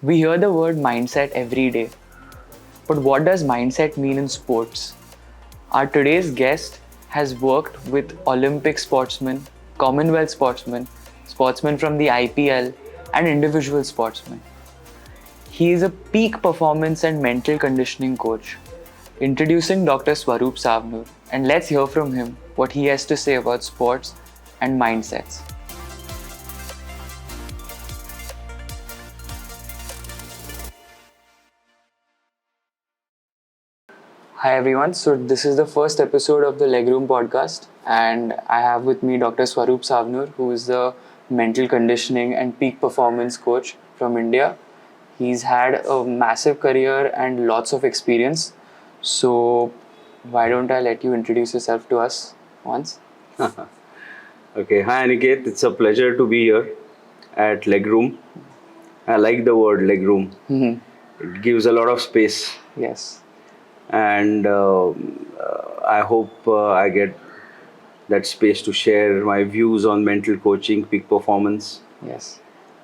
We hear the word mindset every day, but what does mindset mean in sports? Our today's guest has worked with Olympic sportsmen, Commonwealth sportsmen, sportsmen from the IPL, and individual sportsmen. He is a peak performance and mental conditioning coach. Introducing Dr. Swaroop Savanur, and let's hear from him what he has to say about sports and mindsets. Hi everyone, so this is the first episode of the Legroom podcast, and I have with me Dr. Swaroop Savanur, who is the mental conditioning and peak performance coach from India. He's had a massive career and lots of experience. So, why don't I let you introduce yourself to us once? Okay, hi Aniket, it's a pleasure to be here at Legroom. I like the word legroom. It gives a lot of space, Yes. and I hope I get that space to share my views on mental coaching, peak performance. Yes.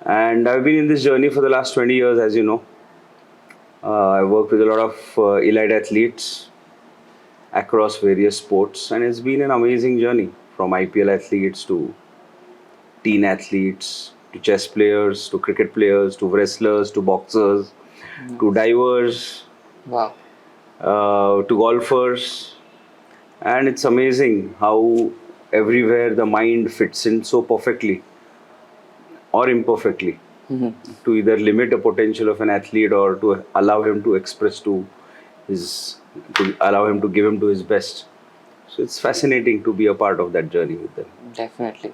And I've been in this journey for the last 20 years, as you know. I worked with a lot of elite athletes across various sports, and it's been an amazing journey from IPL athletes to teen athletes to chess players to cricket players to wrestlers to boxers to divers Wow. to golfers. And it's amazing how everywhere the mind fits in so perfectly or imperfectly to either limit the potential of an athlete or to allow him to express his to allow him to give him to his best. So it's fascinating to be a part of that journey with them. Definitely.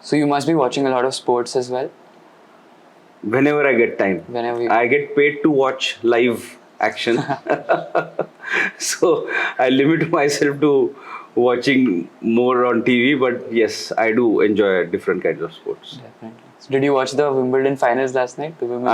So, you must be watching a lot of sports as well? Whenever I get time. Whenever you. I get paid to watch live action. So I limit myself to watching more on TV, but yes, I do enjoy different kinds of sports. Definitely. So did you watch the Wimbledon finals last night? The women's?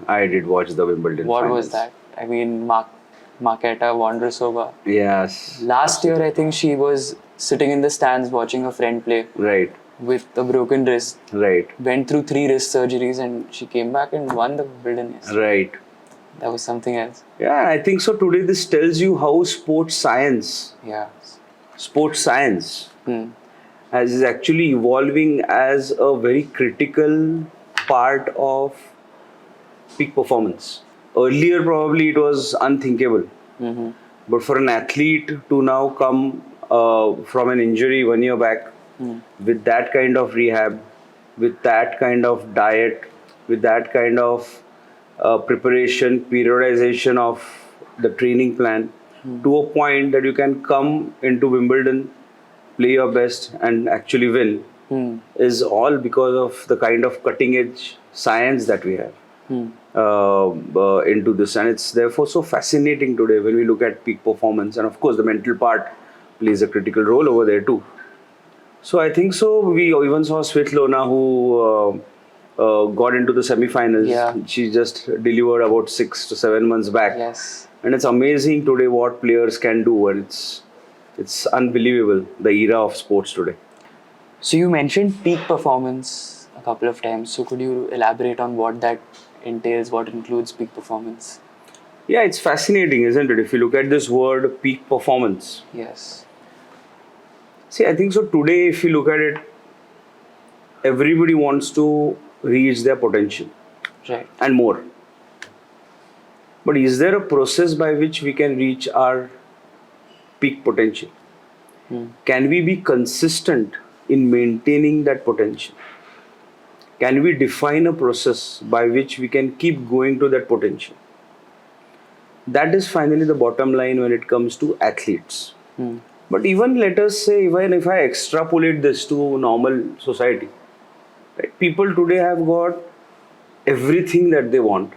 I did watch the Wimbledon What finals. was that? I mean, Marketa Vondrousova. Yes. Last year, I think she was sitting in the stands watching a friend play Right, with a broken wrist. right, Went through 3 wrist surgeries and she came back and won the Wimbledon. Yes. right. That was something else. Yeah, I think so. Today, this tells you how Yeah. sports science Hmm. is actually evolving as a very critical part of peak performance. Earlier, probably it was unthinkable. But for an athlete to now come from an injury 1 year back with that kind of rehab, with that kind of diet, with that kind of preparation, periodization of the training plan, to a point that you can come into Wimbledon, play your best, and actually win, is all because of the kind of cutting edge science that we have into this. And it's therefore so fascinating today when we look at peak performance. And of course, the mental part plays a critical role over there too. So I think so. We even saw Svetlana, who got into the semi-finals. Yeah. She just delivered about 6 to 7 months back. Yes. And it's amazing today what players can do, and it's unbelievable, the era of sports today. So you mentioned peak performance a couple of times. So could you elaborate on what that entails, what includes peak performance? Yeah, it's fascinating, isn't it? If you look at this word, peak performance. Yes. See, I think so. Today, if you look at it, everybody wants to reach their potential Right. and more. But is there a process by which we can reach our peak potential? Can we be consistent in maintaining that potential? Can we define a process by which we can keep going to that potential? That is finally the bottom line when it comes to athletes. But even let us say, even if I extrapolate this to normal society, right, people today have got everything that they want.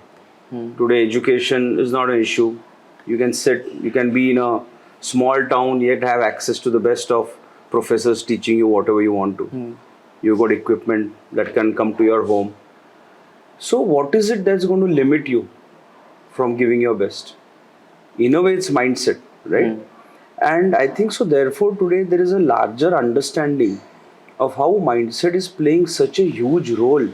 Today, education is not an issue. You can sit, you can be in a small town, yet have access to the best of professors teaching you whatever you want to. You've got equipment that can come to your home. So, what is it that's going to limit you from giving your best? In a way, it's mindset, right? And I think so, therefore, today there is a larger understanding of how mindset is playing such a huge role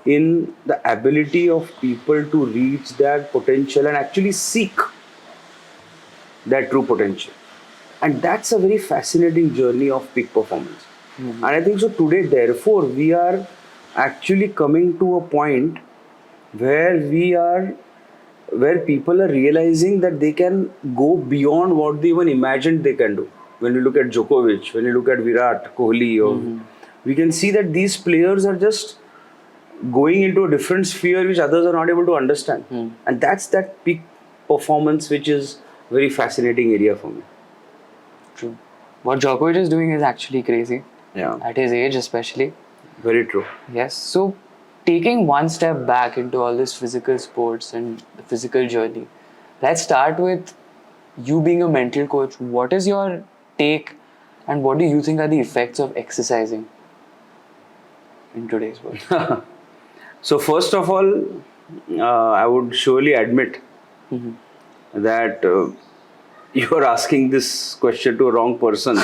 in the ability of people to reach that potential and actually seek that true potential. And that's a very fascinating journey of peak performance. And I think so today, therefore, we are actually coming to a point where where people are realizing that they can go beyond what they even imagined they can do. When you look at Djokovic, when you look at Virat Kohli, we can see that these players are just going into a different sphere which others are not able to understand. And that's that peak performance, which is very fascinating area for me. True. What Djokovic is doing is actually crazy. Yeah, At his age, especially. very true. Yes. So, taking one step back into all this physical sports and the physical journey, let's start with you being a mental coach. What is your take and what do you think are the effects of exercising in today's world? So first of all, I would surely admit that you are asking this question to a wrong person.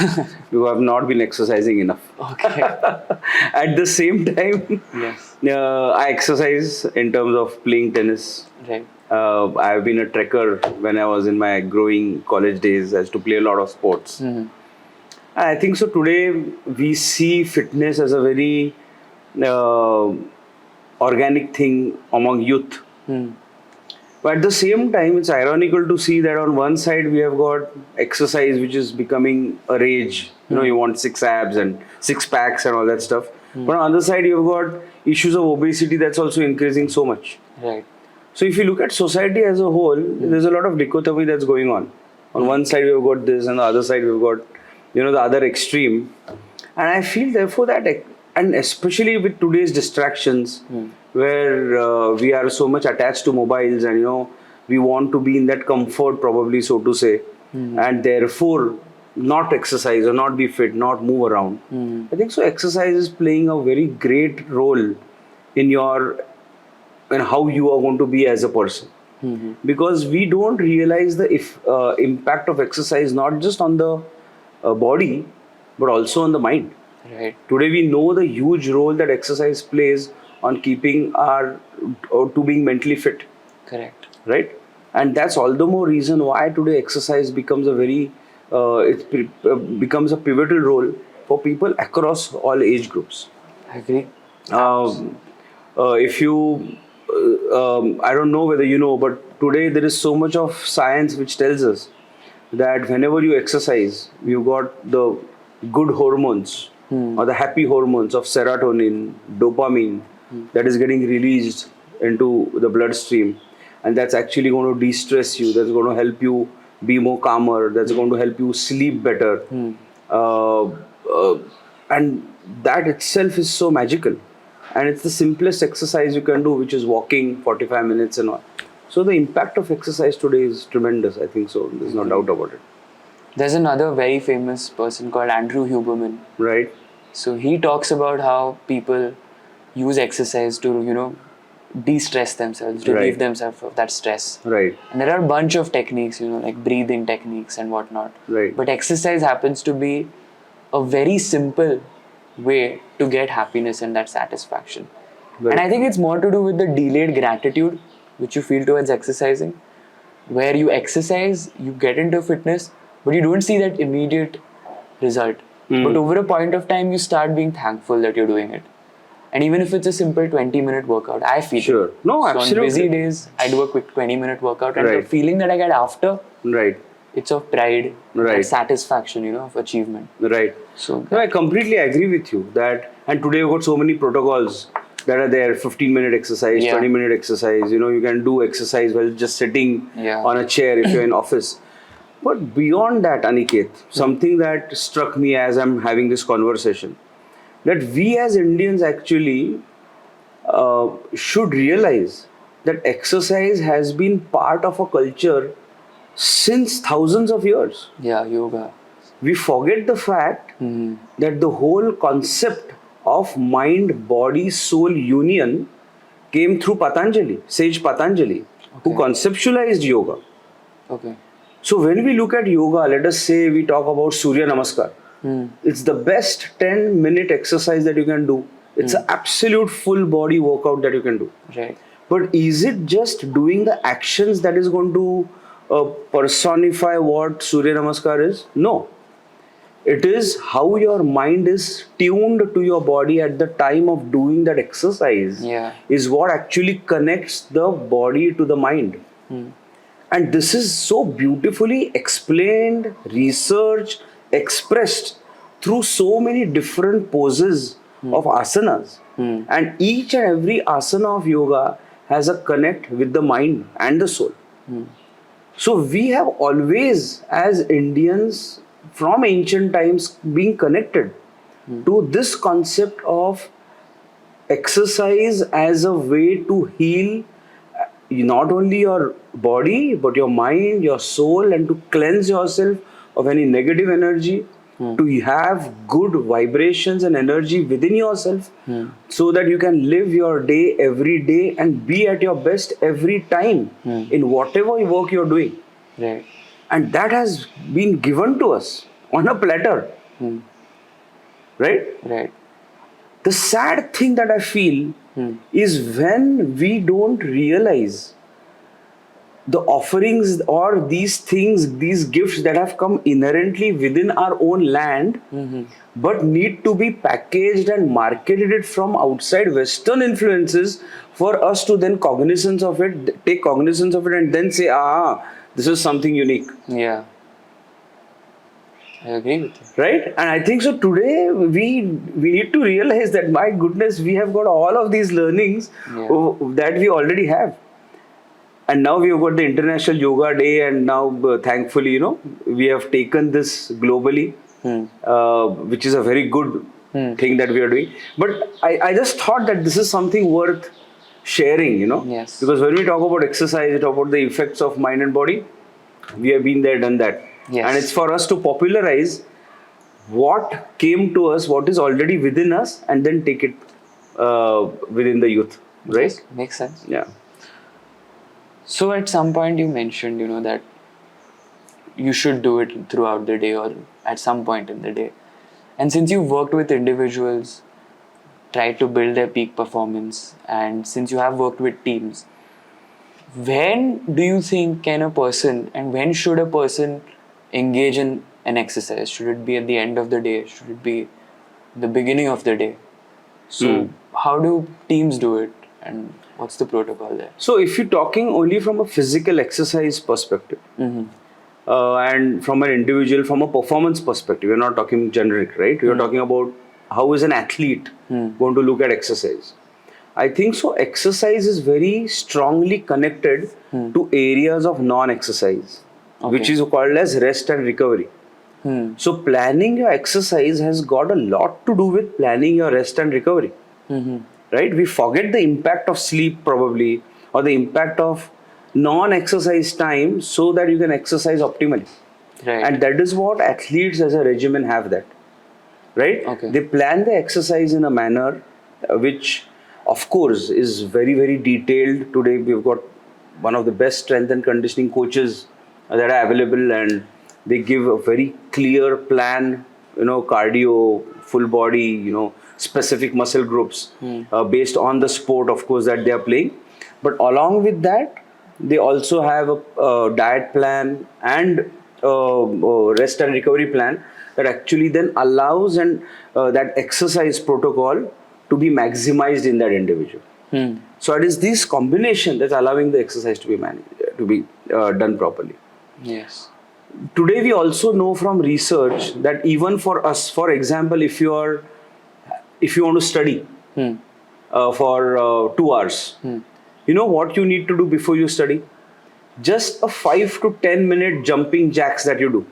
You have not been exercising enough. Okay. At the same time, Yes. I exercise in terms of playing tennis. Right. I've been a trekker when I was in my growing college days. I used to play a lot of sports. I think so. Today we see fitness as a very organic thing among youth. But at the same time, it's ironical to see that on one side we have got exercise, which is becoming a rage. You know, you want six abs and six packs and all that stuff. But on the other side, you've got issues of obesity that's also increasing so much. Right. So if you look at society as a whole, there's a lot of dichotomy that's going on. On one side we've got this, and the other side we've got, the other extreme. And I feel therefore that, and especially with today's distractions, where we are so much attached to mobiles, and we want to be in that comfort, probably so to say, and therefore not exercise or not be fit, not move around. I think so. Exercise is playing a very great role in how you are going to be as a person. Because we don't realize the impact of exercise not just on the body but also on the mind. Right. Today we know the huge role that exercise plays on keeping to being mentally fit, Correct. right? And that's all the more reason why today exercise becomes becomes a pivotal role for people across all age groups. I agree. If you I don't know whether you know, but today there is so much of science which tells us that whenever you exercise, you got the good hormones or the happy hormones of serotonin, dopamine that is getting released into the bloodstream, and that's actually going to de-stress you. That's going to help you be more calmer. That's going to help you sleep better, and that itself is so magical. And it's the simplest exercise you can do, which is walking 45 minutes and all. So the impact of exercise today is tremendous, I think so. There's no doubt about it. There's another very famous person called Andrew Huberman. Right? So he talks about how people use exercise to, de-stress themselves, relieve Right. themselves of that stress. Right. And there are a bunch of techniques, like breathing techniques and whatnot. Right. But exercise happens to be a very simple way to get happiness and that satisfaction. Right. And I think it's more to do with the delayed gratitude which you feel towards exercising, where you exercise, you get into fitness, but you don't see that immediate result. But over a point of time, you start being thankful that you're doing it. And even if it's a simple 20-minute workout, I feel Sure. it. No, So absolutely. on busy days, I do a quick 20-minute workout, and the Right. feeling that I get after, Right. it's of pride, Right. and satisfaction, of achievement. Right. So No, I completely agree with you that, and today we've got so many protocols that are there, 15-minute exercise, Yeah. 20-minute exercise, you can do exercise while just sitting Yeah. on a chair if you're in office. But beyond that, Aniket, something that struck me as I'm having this conversation, that we as Indians actually should realize that exercise has been part of a culture since thousands of years. yeah, yoga. We forget the fact that the whole concept of mind, body, soul union came through Patanjali, sage Patanjali, who Okay. conceptualized yoga. Okay. So when we look at yoga, let us say we talk about Surya Namaskar. It's the best 10-minute exercise that you can do It's an absolute full body workout that you can do. Right. But is it just doing the actions that is going to personify what Surya Namaskar is? No. It is how your mind is tuned to your body at the time of doing that exercise Yeah. is what actually connects the body to the mind. And this is so beautifully explained, researched, expressed through so many different poses of asanas. And each and every asana of yoga has a connect with the mind and the soul. So we have always, as Indians, from ancient times, been connected to this concept of exercise as a way to heal not only your body but your mind, your soul, and to cleanse yourself of any negative energy, to have good vibrations and energy within yourself, so that you can live your day every day and be at your best every time in whatever work you're doing. Right. And that has been given to us on a platter, right? Right. The sad thing that I feel is when we don't realize the offerings or these things, these gifts that have come inherently within our own land, but need to be packaged and marketed it from outside Western influences for us to then cognizance of it, take cognizance of it, and then say, this is something unique. Yeah. I agree with you. Right? And I think so today we need to realize that, my goodness, we have got all of these learnings that we already have. And now we have got the International Yoga Day, and now thankfully, we have taken this globally, which is a very good thing that we are doing. But I just thought that this is something worth sharing, Yes. because when we talk about exercise, we talk about the effects of mind and body. We have been there, done that. Yes. And it's for us to popularize what came to us, what is already within us, and then take it within the youth, right? Yes, makes sense. Yeah. So at some point you mentioned, that you should do it throughout the day or at some point in the day. And since you've worked with individuals, tried to build their peak performance, and since you have worked with teams, when do you think can a person and when should a person engage in an exercise? Should it be at the end of the day? Should it be the beginning of the day? So how do teams do it, and what's the protocol there? So if you're talking only from a physical exercise perspective, and from an individual, from a performance perspective, we're not talking generic, right? We're talking about how is an athlete going to look at exercise. I think so exercise is very strongly connected to areas of non-exercise, which is called as rest and recovery. So planning your exercise has got a lot to do with planning your rest and recovery. Right? We forget the impact of sleep probably, or the impact of non-exercise time, so that you can exercise optimally. Right. And that is what athletes as a regimen have that. Right? Okay. They plan the exercise in a manner which, of course, is very, very detailed. Today we've got one of the best strength and conditioning coaches that are available, and they give a very clear plan, cardio, full body, specific muscle groups based on the sport, of course, that they are playing. But along with that, they also have a diet plan and rest and recovery plan that actually then allows and that exercise protocol to be maximized in that individual. So it is this combination that's allowing the exercise to be managed, to be done properly. Yes. Today we also know from research that even for us, for example, if you want to study for 2 hours, you know what you need to do before you study? Just a 5 to 10 minute jumping jacks that you do.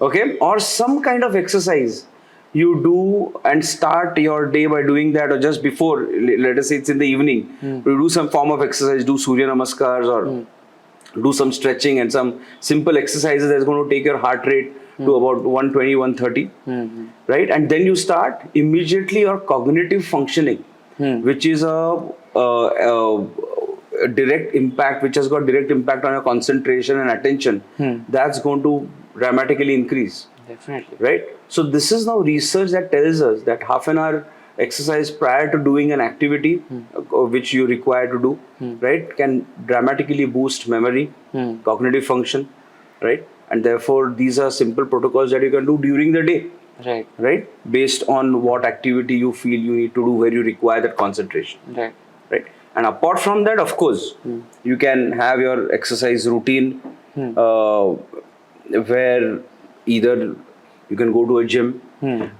Okay, or some kind of exercise you do, and start your day by doing that, or just before, let us say it's in the evening, you do some form of exercise, do Surya Namaskars, or do some stretching and some simple exercises that's going to take your heart rate to about 120, 130, right? And then you start immediately your cognitive functioning, which is a direct impact, which has got direct impact on your concentration and attention. That's going to dramatically increase. Definitely. Right? So this is now research that tells us that half an hour exercise prior to doing an activity which you require to do, right, can dramatically boost memory, cognitive function, right? And therefore, these are simple protocols that you can do during the day, Right. right? Based on what activity you feel you need to do, where you require that concentration, Right. right? And apart from that, of course, you can have your exercise routine where either you can go to a gym,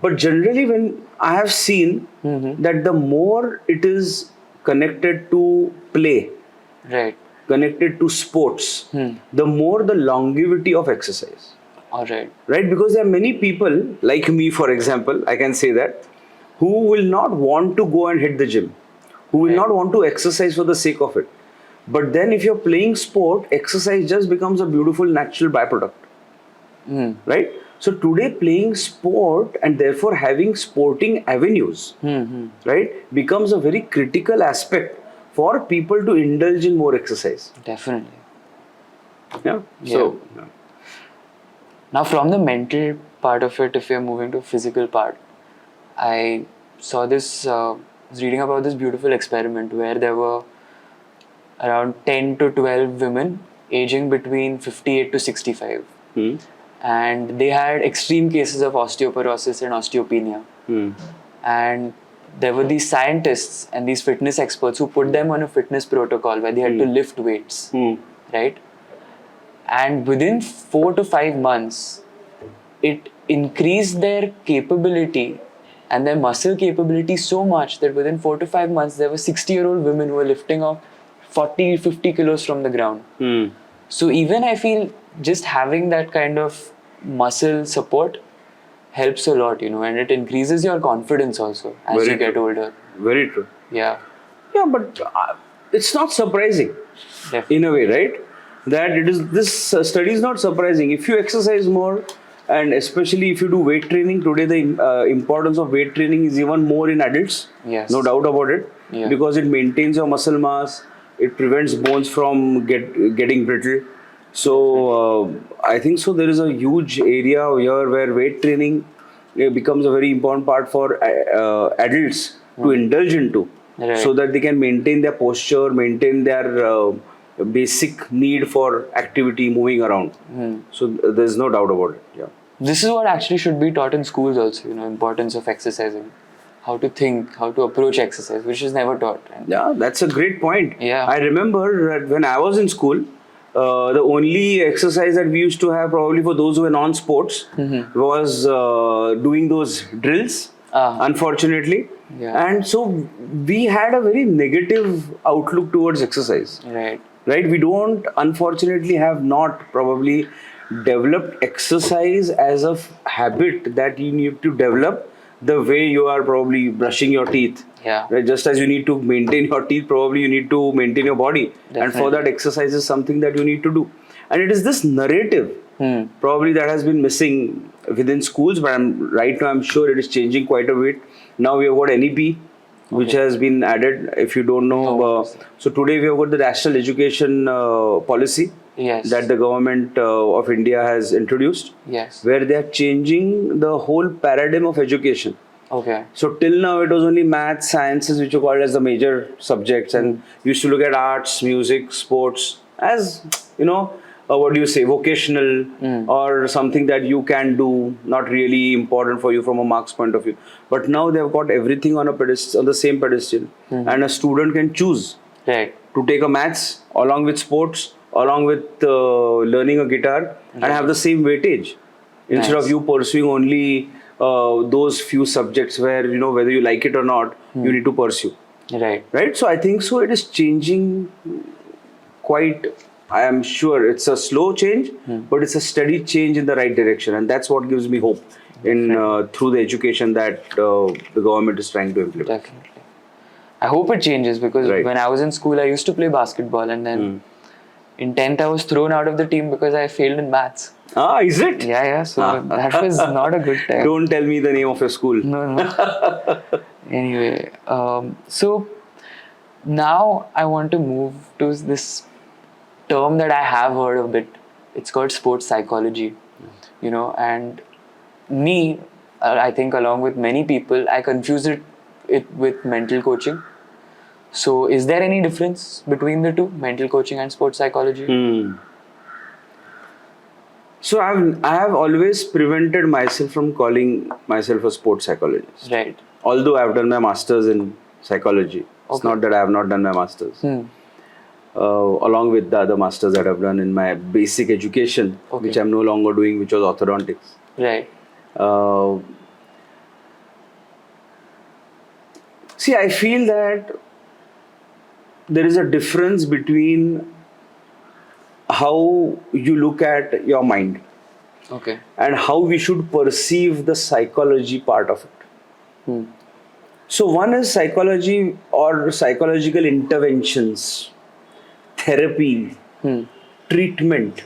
but generally, when I have seen that the more it is connected to play, Right. connected to sports, the more the longevity of exercise. All right. Right? Because there are many people, like me, for example, I can say that, who will not want to go and hit the gym, who will Right. not want to exercise for the sake of it. But then, if you're playing sport, exercise just becomes a beautiful natural byproduct. Right? So, today, playing sport and therefore having sporting avenues, right, becomes a very critical aspect for people to indulge in more exercise. Definitely. Yeah. So, yeah. Now, from the mental part of it, if we are moving to physical part, I saw this, was reading about this beautiful experiment where there were around 10 to 12 women aging between 58 to 65. And they had extreme cases of osteoporosis and osteopenia. And there were these scientists and these fitness experts who put them on a fitness protocol where they had to lift weights, right? And within 4 to 5 months, it increased their capability and their muscle capability so much that within 4 to 5 months, there were 60-year-old women who were lifting off 40, 50 kilos from the ground. So even I feel just having that kind of muscle support helps a lot, and it increases your confidence also as Very you get true. older. Very true. Yeah, Yeah, but it's not surprising definitely. in a way, right? That it is this study is not surprising. If you exercise more, and especially if you do weight training today, the importance of weight training is even more in adults. Yes. No doubt about it, Yeah. because it maintains your muscle mass. It prevents bones from getting brittle. So I think so. There is a huge area here where weight training becomes a very important part for adults to indulge into, Right. so that they can maintain their posture, maintain their basic need for activity, moving around. So there's no doubt about it. Yeah. This is what actually should be taught in schools also, importance of exercising. How to think, how to approach exercise, which is never taught. And Yeah, that's a great point. Yeah. I remember that when I was in school, the only exercise that we used to have, probably for those who were non-sports, was doing those drills. Unfortunately, Yeah. and so we had a very negative outlook towards exercise. Right. Right? We don't, unfortunately, have not probably developed exercise as a habit that you need to develop the way you are probably brushing your teeth. Yeah. Right? Just as you need to maintain your teeth, probably you need to maintain your body. And for Definitely. that, exercise is something that you need to do. And it is this narrative probably that has been missing within schools, but right now I'm sure it is changing quite a bit. Now we have got NEP, which Okay. has been added. If you don't know, No. so today we have got the National Education Policy Yes. that the government of India has introduced, Yes. where they are changing the whole paradigm of education. Okay. So till now it was only maths, sciences which were called as the major subjects, and you used to look at arts, music, sports as what do you say, vocational or something that you can do, not really important for you from a marks point of view. But now they have got everything on a pedestal, on the same pedestal, and a student can choose Right. to take a maths along with sports, along with learning a guitar, and have the same weightage, instead Nice. of you pursuing only those few subjects where whether you like it or not, you need to pursue. Right. So I think so it is changing quite. I am sure it's a slow change, but it's a steady change in the right direction, and that's what gives me hope in through the education that the government is trying to implement. Definitely. I hope it changes because Right. when I was in school, I used to play basketball, and then in 10th, I was thrown out of the team because I failed in maths. Ah, is it? Yeah. So that was not a good time. Don't tell me the name of your school. No. Anyway, so now I want to move to this term that I have heard a bit. It's called sports psychology, and me, I think along with many people, I confuse it it with mental coaching. So, is there any difference between the two, mental coaching and sports psychology? So I have always prevented myself from calling myself a sports psychologist. Right. Although I've done my masters in psychology. It's Okay. not that I have not done my masters. Along with the other masters that I've done in my basic education, Okay. which I'm no longer doing, which was orthodontics. Right. See, I feel that there is a difference between how you look at your mind Okay. and how we should perceive the psychology part of it. So, one is psychology or psychological interventions, therapy, treatment,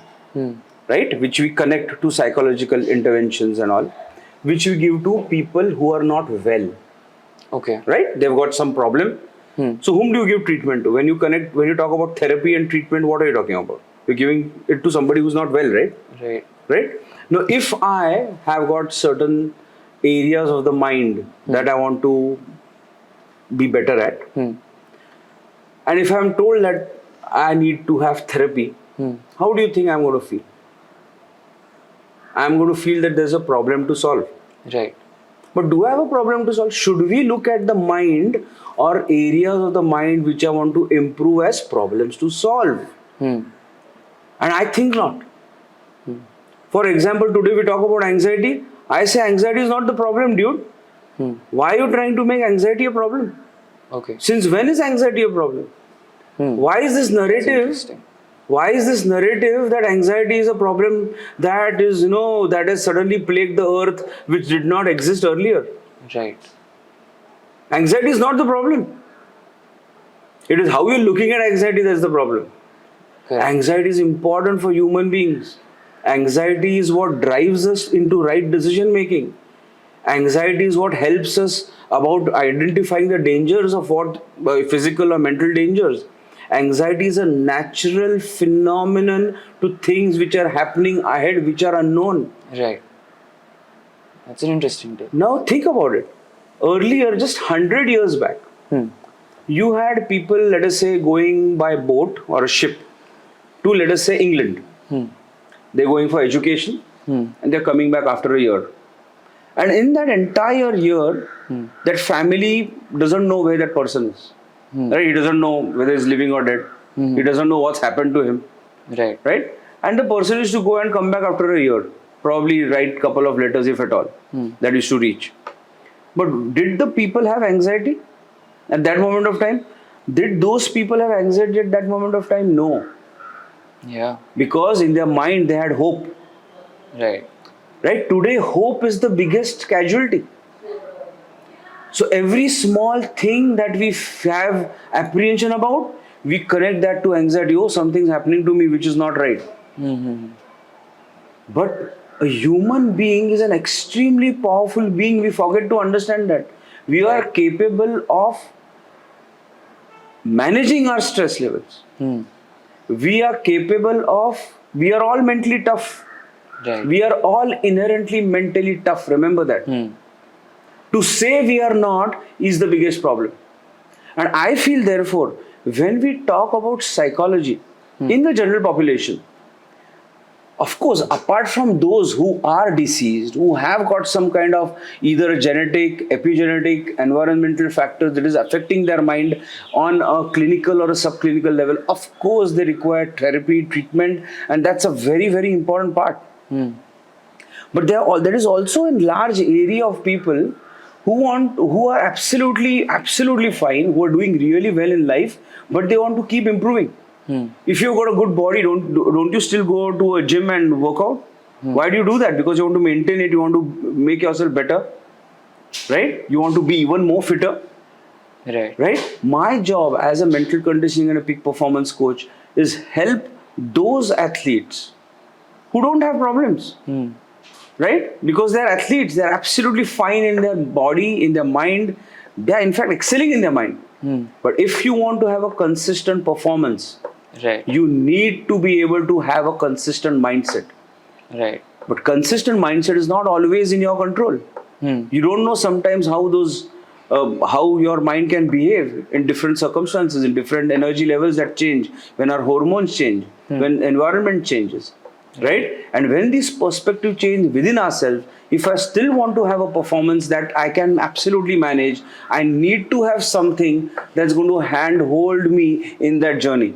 right? Which we connect to psychological interventions and all, which we give to people who are not well, Okay. right? They've got some problem. So, whom do you give treatment to? When you talk about therapy and treatment, what are you talking about? You're giving it to somebody who's not well, right? Right. Right? Now, if I have got certain areas of the mind that I want to be better at, and if I'm told that I need to have therapy, how do you think I'm going to feel? I'm going to feel that there's a problem to solve. Right. But do I have a problem to solve? Should we look at the mind or areas of the mind which I want to improve as problems to solve? And I think not. For example, today we talk about anxiety. I say anxiety is not the problem, dude. Why are you trying to make anxiety a problem? Okay. Since when is anxiety a problem? Why is this narrative? Interesting. Why is this narrative that anxiety is a problem that is, that has suddenly plagued the earth which did not exist earlier? Right. Anxiety is not the problem. It is how you're looking at anxiety that's the problem. Correct. Anxiety is important for human beings. Anxiety is what drives us into right decision making. Anxiety is what helps us about identifying the dangers of what physical or mental dangers. Anxiety is a natural phenomenon to things which are happening ahead, which are unknown. Right. That's an interesting take. Now think about it. Earlier, just 100 years back, you had people, let us say, going by boat or a ship to, let us say, England. They're going for education and they're coming back after a year. And in that entire year, that family doesn't know where that person is. Right? He doesn't know whether he's living or dead. He doesn't know what's happened to him. Right. Right? And the person is to go and come back after a year. Probably write a couple of letters, if at all, that is to reach. But did the people have anxiety at that moment of time? Did those people have anxiety at that moment of time? No. Yeah. Because in their mind they had hope. Right. Right? Today, hope is the biggest casualty. So every small thing that we have apprehension about, we connect that to anxiety. Oh, something's happening to me which is not right. But a human being is an extremely powerful being. We forget to understand that. We are capable of managing our stress levels. We are capable of, we are all mentally tough. Right. We are all inherently mentally tough. Remember that. To say we are not is the biggest problem. And I feel, therefore, when we talk about psychology in the general population, of course, apart from those who are diseased, who have got some kind of either a genetic, epigenetic, environmental factor that is affecting their mind on a clinical or a subclinical level, of course, they require therapy, treatment, and that's a very, very important part. But there is also a large area of people who are absolutely fine, who are doing really well in life, but they want to keep improving. If you've got a good body, don't you still go to a gym and work out? Why do you do that? Because you want to maintain it, you want to make yourself better, right? You want to be even more fitter, right? My job as a mental conditioning and a peak performance coach is help those athletes who don't have problems. Right? Because they're athletes, they're absolutely fine in their body, in their mind. They're in fact excelling in their mind. But if you want to have a consistent performance, you need to be able to have a consistent mindset. Right. But consistent mindset is not always in your control. You don't know sometimes how those how your mind can behave in different circumstances, in different energy levels that change, when our hormones change, when environment changes, right? And when this perspective change within ourselves, if I still want to have a performance that I can absolutely manage, I need to have something that's going to handhold me in that journey,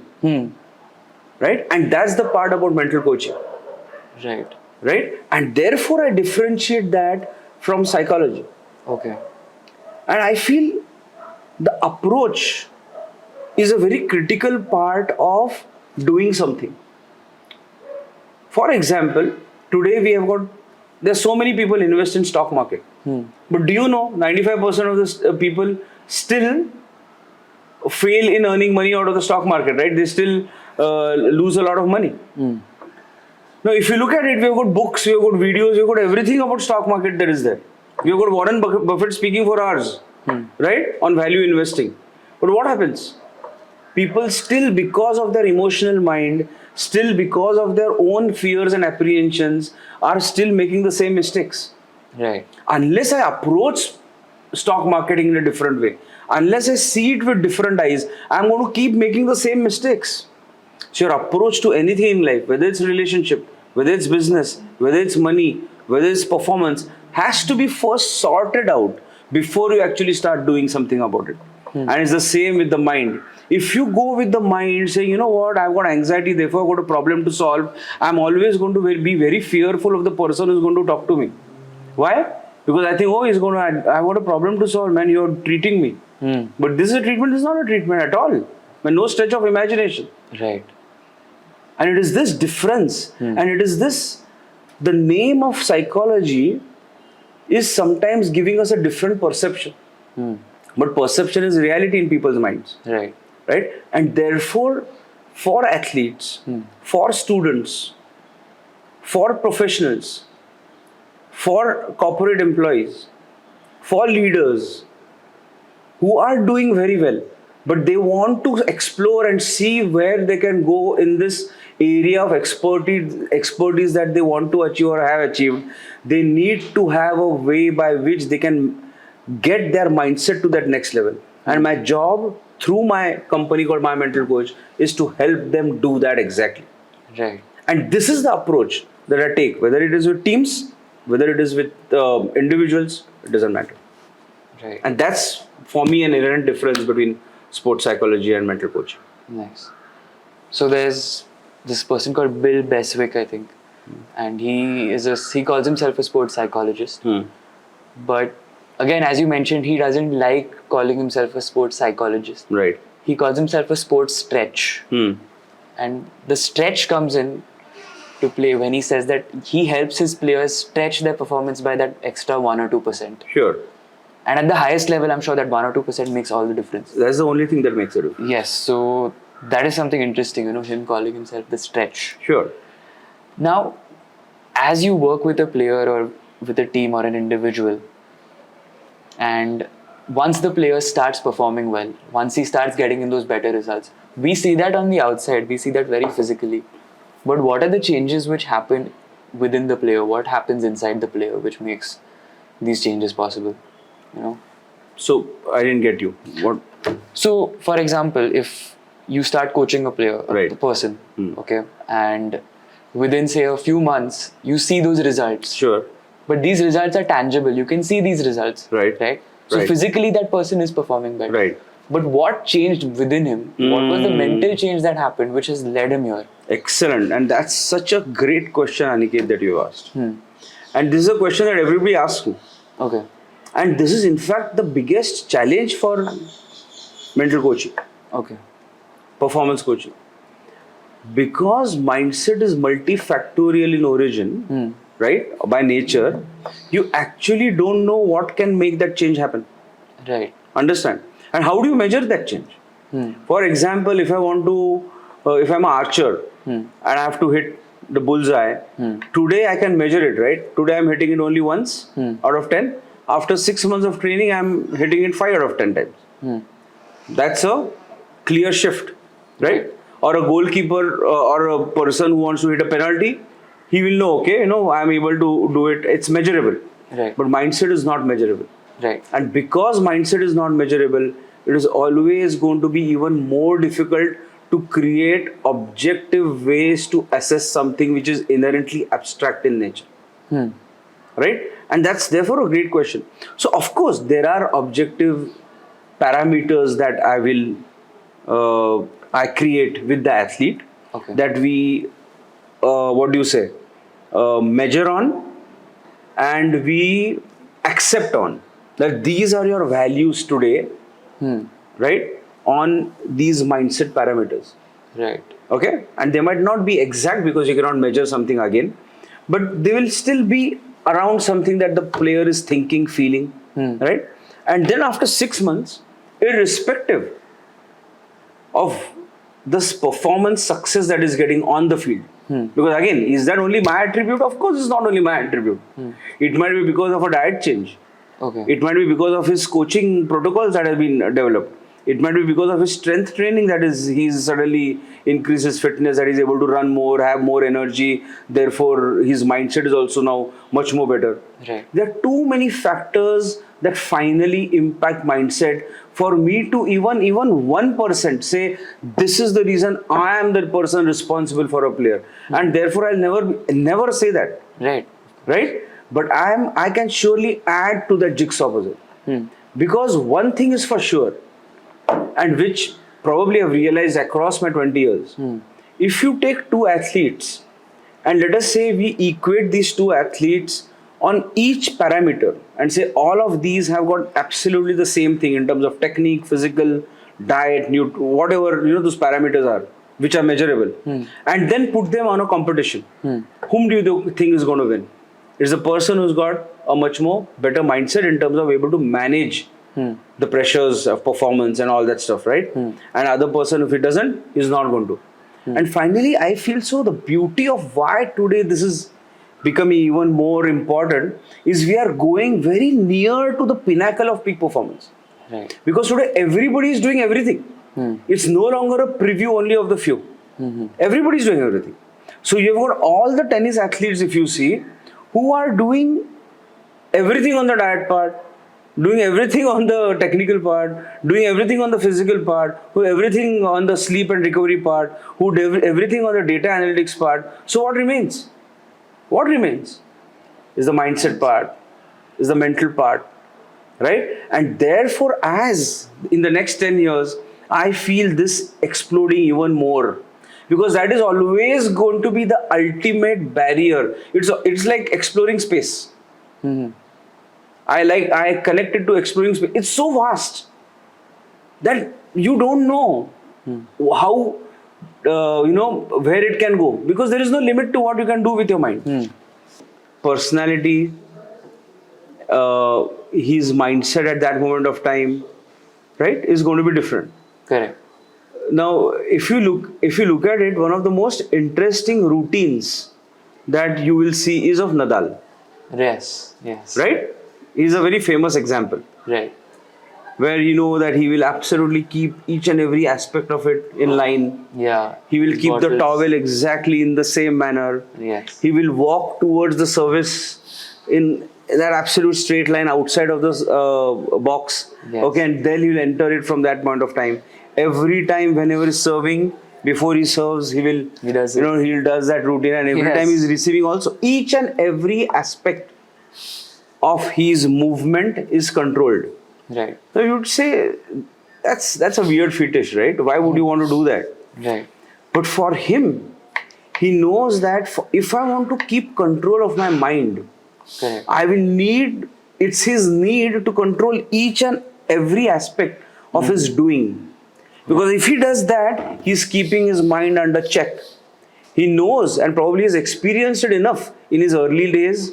right? And that's the part about mental coaching, Right. right? And therefore I differentiate that from psychology. Okay. And I feel the approach is a very critical part of doing something. For example, today we have got, there's so many people invest in stock market. But do you know 95% of the people still fail in earning money out of the stock market, right? They still lose a lot of money. Now, if you look at it, we've got books, we've got videos, we've got everything about stock market that is there. We've got Warren Buffett speaking for hours, right, on value investing. But what happens? People still, because of their emotional mind, still because of their own fears and apprehensions, are still making the same mistakes. Right. Unless I approach stock marketing in a different way, unless I see it with different eyes, I'm going to keep making the same mistakes. So your approach to anything in life, whether it's relationship, whether it's business, whether it's money, whether it's performance, has to be first sorted out before you actually start doing something about it. And it's the same with the mind. If you go with the mind saying, you know what, I've got anxiety, therefore I've got a problem to solve, I'm always going to be very fearful of the person who's going to talk to me. Why? Because I think, oh, he's going to, I've got a problem to solve, man, you're treating me. But this is a treatment, this is not a treatment at all. Man, no stretch of imagination. Right. And it is this difference, and it is this, the name of psychology is sometimes giving us a different perception. But perception is reality in people's minds. Right. Right? And therefore, for athletes, for students, for professionals, for corporate employees, for leaders who are doing very well, but they want to explore and see where they can go in this area of expertise that they want to achieve or have achieved, they need to have a way by which they can get their mindset to that next level. And my job through my company called My Mental Coach is to help them do that exactly. Right. And this is the approach that I take, whether it is with teams, whether it is with individuals, it doesn't matter. Right. And that's for me an inherent difference between sports psychology and mental coaching. Nice. So there's this person called Bill Beswick, I think, and he calls himself a sports psychologist. But again, as you mentioned, he doesn't like calling himself a sports psychologist. Right. He calls himself a sports stretch. And the stretch comes in to play when he says that he helps his players stretch their performance by that extra 1 or 2%. Sure. And at the highest level, I'm sure that 1 or 2% makes all the difference. That's the only thing that makes a difference. Yes, so that is something interesting, him calling himself the stretch. Sure. Now, as you work with a player or with a team or an individual, and once the player starts performing well, once he starts getting in those better results, we see that on the outside, we see that very physically. But what are the changes which happen within the player? What happens inside the player which makes these changes possible? So I didn't get you. What? So, for example, if you start coaching a player, Right. a person, okay, and within say a few months, you see those results. Sure. But these results are tangible. You can see these results. Right. Right. So Right. physically, that person is performing better. Right. But what changed within him? What was the mental change that happened, which has led him here? Excellent. And that's such a great question, Aniket, that you asked. And this is a question that everybody asks me. Okay. And this is in fact the biggest challenge for mental coaching, Okay. performance coaching. Because mindset is multifactorial in origin, right? By nature, you actually don't know what can make that change happen. Right. Understand? And how do you measure that change? For example, if I want to, if I'm an archer and I have to hit the bullseye, today I can measure it, right? Today I'm hitting it only once out of 10. After 6 months of training, I'm hitting it 5 out of 10 times. That's a clear shift, right? Or a goalkeeper or a person who wants to hit a penalty, he will know, okay, I'm able to do it. It's measurable. Right. But mindset is not measurable. Right. And because mindset is not measurable, it is always going to be even more difficult to create objective ways to assess something which is inherently abstract in nature. Right? And that's therefore a great question. So, of course, there are objective parameters that I create with the athlete, Okay. that we, what do you say, measure on, and we accept on, that these are your values today, right, on these mindset parameters. Right. Okay, and they might not be exact because you cannot measure something again, but they will still be around something that the player is thinking, feeling, right? And then after 6 months, irrespective of this performance success that is getting on the field, because again, is that only my attribute? Of course it's not only my attribute. It might be because of a diet change, Okay. it might be because of his coaching protocols that have been developed. It might be because of his strength training, that is, he's suddenly increased his fitness, that he's able to run more, have more energy. Therefore, his mindset is also now much more better. Right. There are too many factors that finally impact mindset for me to even 1% say this is the reason I am the person responsible for a player, and therefore I'll never say that. Right. Right? But I can surely add to that jigsaw puzzle. Because one thing is for sure, and which probably I've realized across my 20 years. If you take two athletes and let us say we equate these two athletes on each parameter and say all of these have got absolutely the same thing in terms of technique, physical, diet, whatever those parameters are, which are measurable, and then put them on a competition, whom do you think is going to win? It's the person who's got a much more better mindset in terms of able to manage the pressures of performance and all that stuff, right? And other person, if he doesn't, is not going to. And finally, I feel so the beauty of why today this is becoming even more important is we are going very near to the pinnacle of peak performance. Right. Because today everybody is doing everything. It's no longer a preview only of the few. Everybody is doing everything. So you've got all the tennis athletes, if you see, who are doing everything on the diet part, doing everything on the technical part, doing everything on the physical part, who everything on the sleep and recovery part, who do everything on the data analytics part. So what remains? What remains is the mindset part, is the mental part, right? And therefore, as in the next 10 years, I feel this exploding even more, because that is always going to be the ultimate barrier. It's like exploring space. I connect it to exploring space. It's so vast that you don't know how where it can go, because there is no limit to what you can do with your mind. Personality, his mindset at that moment of time, right, is going to be different. Correct. Now, if you look at it, one of the most interesting routines that you will see is of Nadal. Yes. Yes. Right? He's a very famous example, Right. where you know that he will absolutely keep each and every aspect of it in line. Yeah. He will His keep the bottles. towel exactly in the same manner. Yes. He will walk towards the service in that absolute straight line outside of the box. Yes. Okay, and then he will enter it from that point of time. Every time, whenever he's serving, before he serves, he does that routine, and every Yes. time he's receiving also, each and every aspect of his movement is controlled. Right. So you would say that's a weird fetish, right? Why would you want to do that? Right. But for him, he knows that if I want to keep control of my mind, Correct. I will need, it's his need to control each and every aspect of his doing. Because if he does that, he's keeping his mind under check. He knows and probably has experienced it enough in his early days,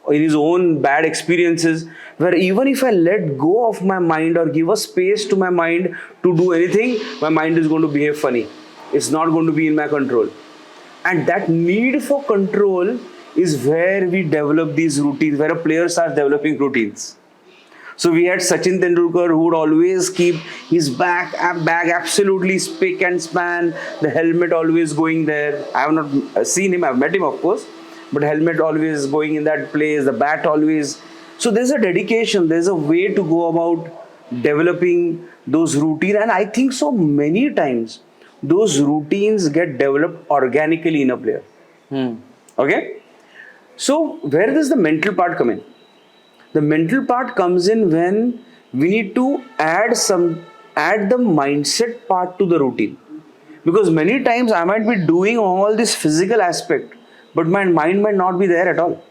or in his own bad experiences, where even if I let go of my mind or give a space to my mind to do anything, my mind is going to behave funny. It's not going to be in my control. And that need for control is where we develop these routines, where a player starts developing routines. So we had Sachin Tendulkar, who would always keep his bag absolutely spick and span, the helmet always going there. I have not seen him, I've met him of course, but helmet always going in that place, the bat always So there's a dedication, there's a way to go about developing those routines, and I think so many times those routines get developed organically in a player. Okay? So where does the mental part come in? The mental part comes in when we need to add the mindset part to the routine. Because many times I might be doing all this physical aspect, but my mind might not be there at all.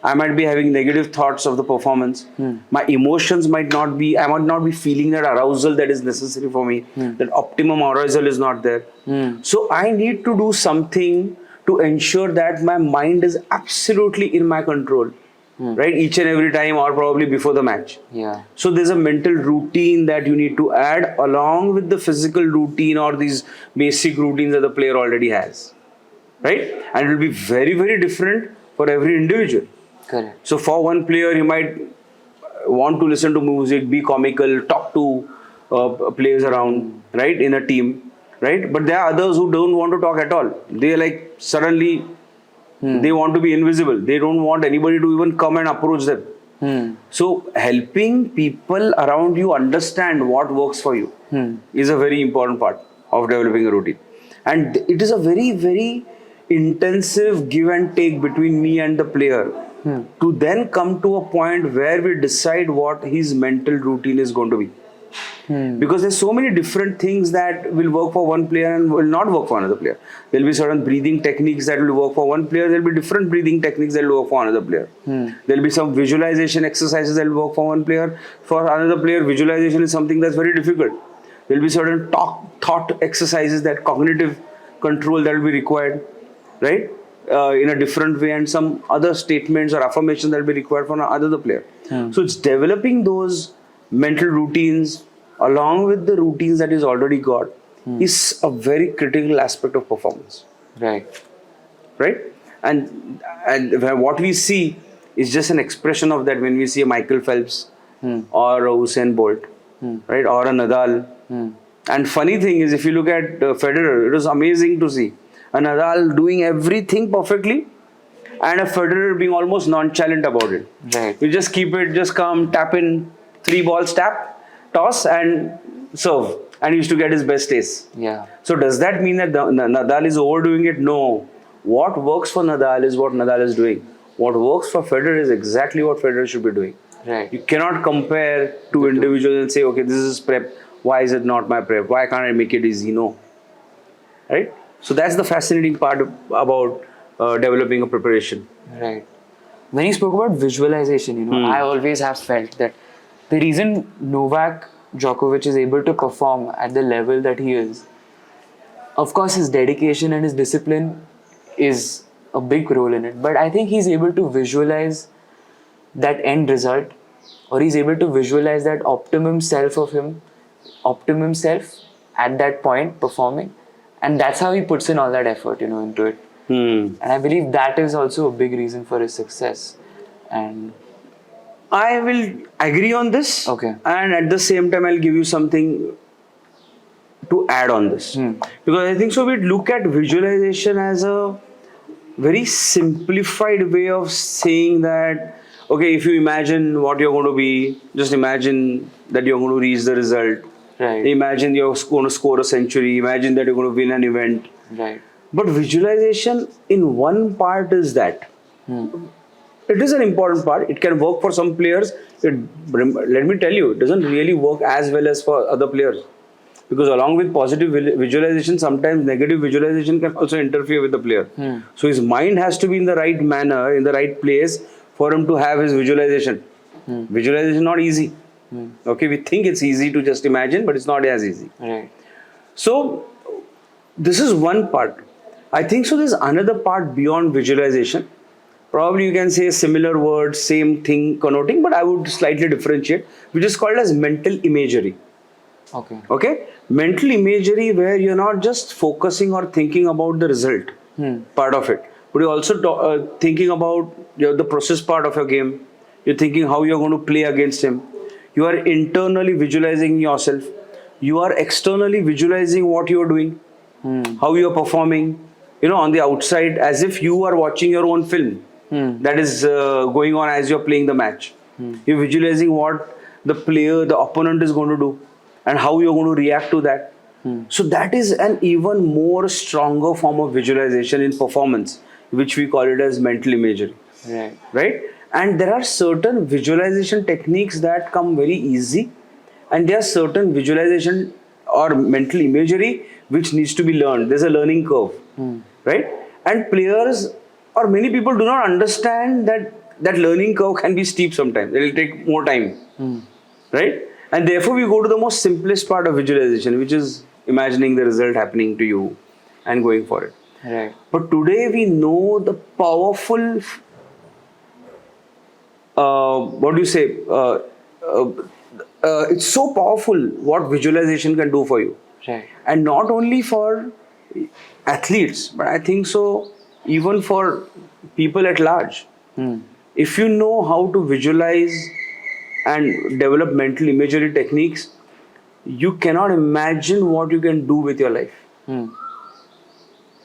I might be having negative thoughts of the performance. My emotions might not be, I might not be feeling that arousal that is necessary for me. That optimum arousal is not there. So I need to do something to ensure that my mind is absolutely in my control. Right? Each and every time, or probably before the match. Yeah. So there's a mental routine that you need to add along with the physical routine or these basic routines that the player already has. Right? And it will be very, very different for every individual. Correct. So for one player, he might want to listen to music, be comical, talk to players around, right, in a team, right? But there are others who don't want to talk at all. They like suddenly they want to be invisible. They don't want anybody to even come and approach them. So helping people around you understand what works for you is a very important part of developing a routine. And it is a very, very intensive give and take between me and the player to then come to a point where we decide what his mental routine is going to be. Because there's so many different things that will work for one player and will not work for another player. There'll be certain breathing techniques that will work for one player. There'll be different breathing techniques that will work for another player. There'll be some visualization exercises that will work for one player. For another player, visualization is something that's very difficult. There'll be certain thought exercises, that cognitive control that will be required, right? In a different way, and some other statements or affirmations that will be required for another player. So it's developing those mental routines along with the routines that is already got is a very critical aspect of performance. Right? And what we see is just an expression of that when we see a Michael Phelps or a Usain Bolt, right, or a Nadal. And funny thing is, if you look at Federer, it was amazing to see a Nadal doing everything perfectly and a Federer being almost nonchalant about it. Right. You just keep it, just come, tap in, 3 balls, tap, toss and serve. And he used to get his best ace. Yeah. So does that mean that Nadal is overdoing it? No. What works for Nadal is what Nadal is doing. What works for Federer is exactly what Federer should be doing. Right. You cannot compare two individuals and say, okay, this is prep. Why is it not my prep? Why can't I make it easy? No. Right? So that's the fascinating part about developing a preparation. Right. When you spoke about visualization, I always have felt that the reason Novak Djokovic is able to perform at the level that he is, of course, his dedication and his discipline is a big role in it. But I think he's able to visualize that end result, or he's able to visualize that optimum self at that point performing. And that's how he puts in all that effort, into it. And I believe that is also a big reason for his success. And I will agree on this. Okay. And at the same time, I'll give you something to add on this. Because I think so we look at visualization as a very simplified way of saying that, okay, if you imagine what you're going to be, just imagine that you're going to reach the result. Right. Imagine you're going to score a century. Imagine that you're going to win an event. Right. But visualization in one part is that. It is an important part. It can work for some players. Let me tell you, it doesn't really work as well as for other players. Because along with positive visualization, sometimes negative visualization can also interfere with the player. So his mind has to be in the right manner, in the right place for him to have his visualization. Visualization is not easy. Okay, we think it's easy to just imagine, but it's not as easy. Right. So this is one part. I think so there's another part beyond visualization. Probably you can say a similar word, same thing connoting, but I would slightly differentiate, which is called as mental imagery. Okay. Okay? Mental imagery where you're not just focusing or thinking about the result part of it, but you're also thinking about the process part of your game. You're thinking how you're going to play against him. You are internally visualizing yourself. You are externally visualizing what you're doing, how you're performing, on the outside, as if you are watching your own film that is going on as you're playing the match. You're visualizing what the player, the opponent is going to do and how you're going to react to that. So that is an even more stronger form of visualization in performance, which we call it as mental imagery. Right. Right? And there are certain visualization techniques that come very easy, and there are certain visualization or mental imagery which needs to be learned. There's a learning curve, right? And players or many people do not understand that learning curve can be steep sometimes. It will take more time, right? And therefore, we go to the most simplest part of visualization, which is imagining the result happening to you and going for it. Right. But today we know the powerful, what do you say? Uh, it's so powerful what visualization can do for you, Right. and not only for athletes, but I think so even for people at large. If you know how to visualize and develop mental imagery techniques, you cannot imagine what you can do with your life,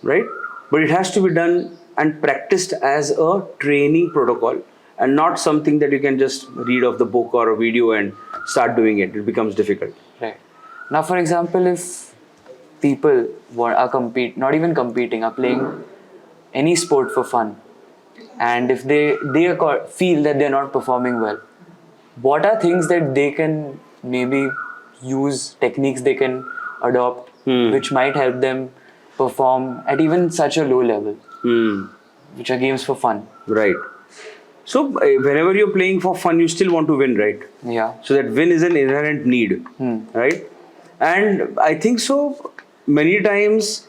right? But it has to be done and practiced as a training protocol and not something that you can just read off the book or a video and start doing it. It becomes difficult. Right. Now, for example, if people not even competing, are playing any sport for fun, and if feel that they're not performing well, what are things that they can maybe use, techniques they can adopt, which might help them perform at even such a low level, which are games for fun? Right. So whenever you're playing for fun, you still want to win, right? Yeah. So that win is an inherent need, right? And I think so many times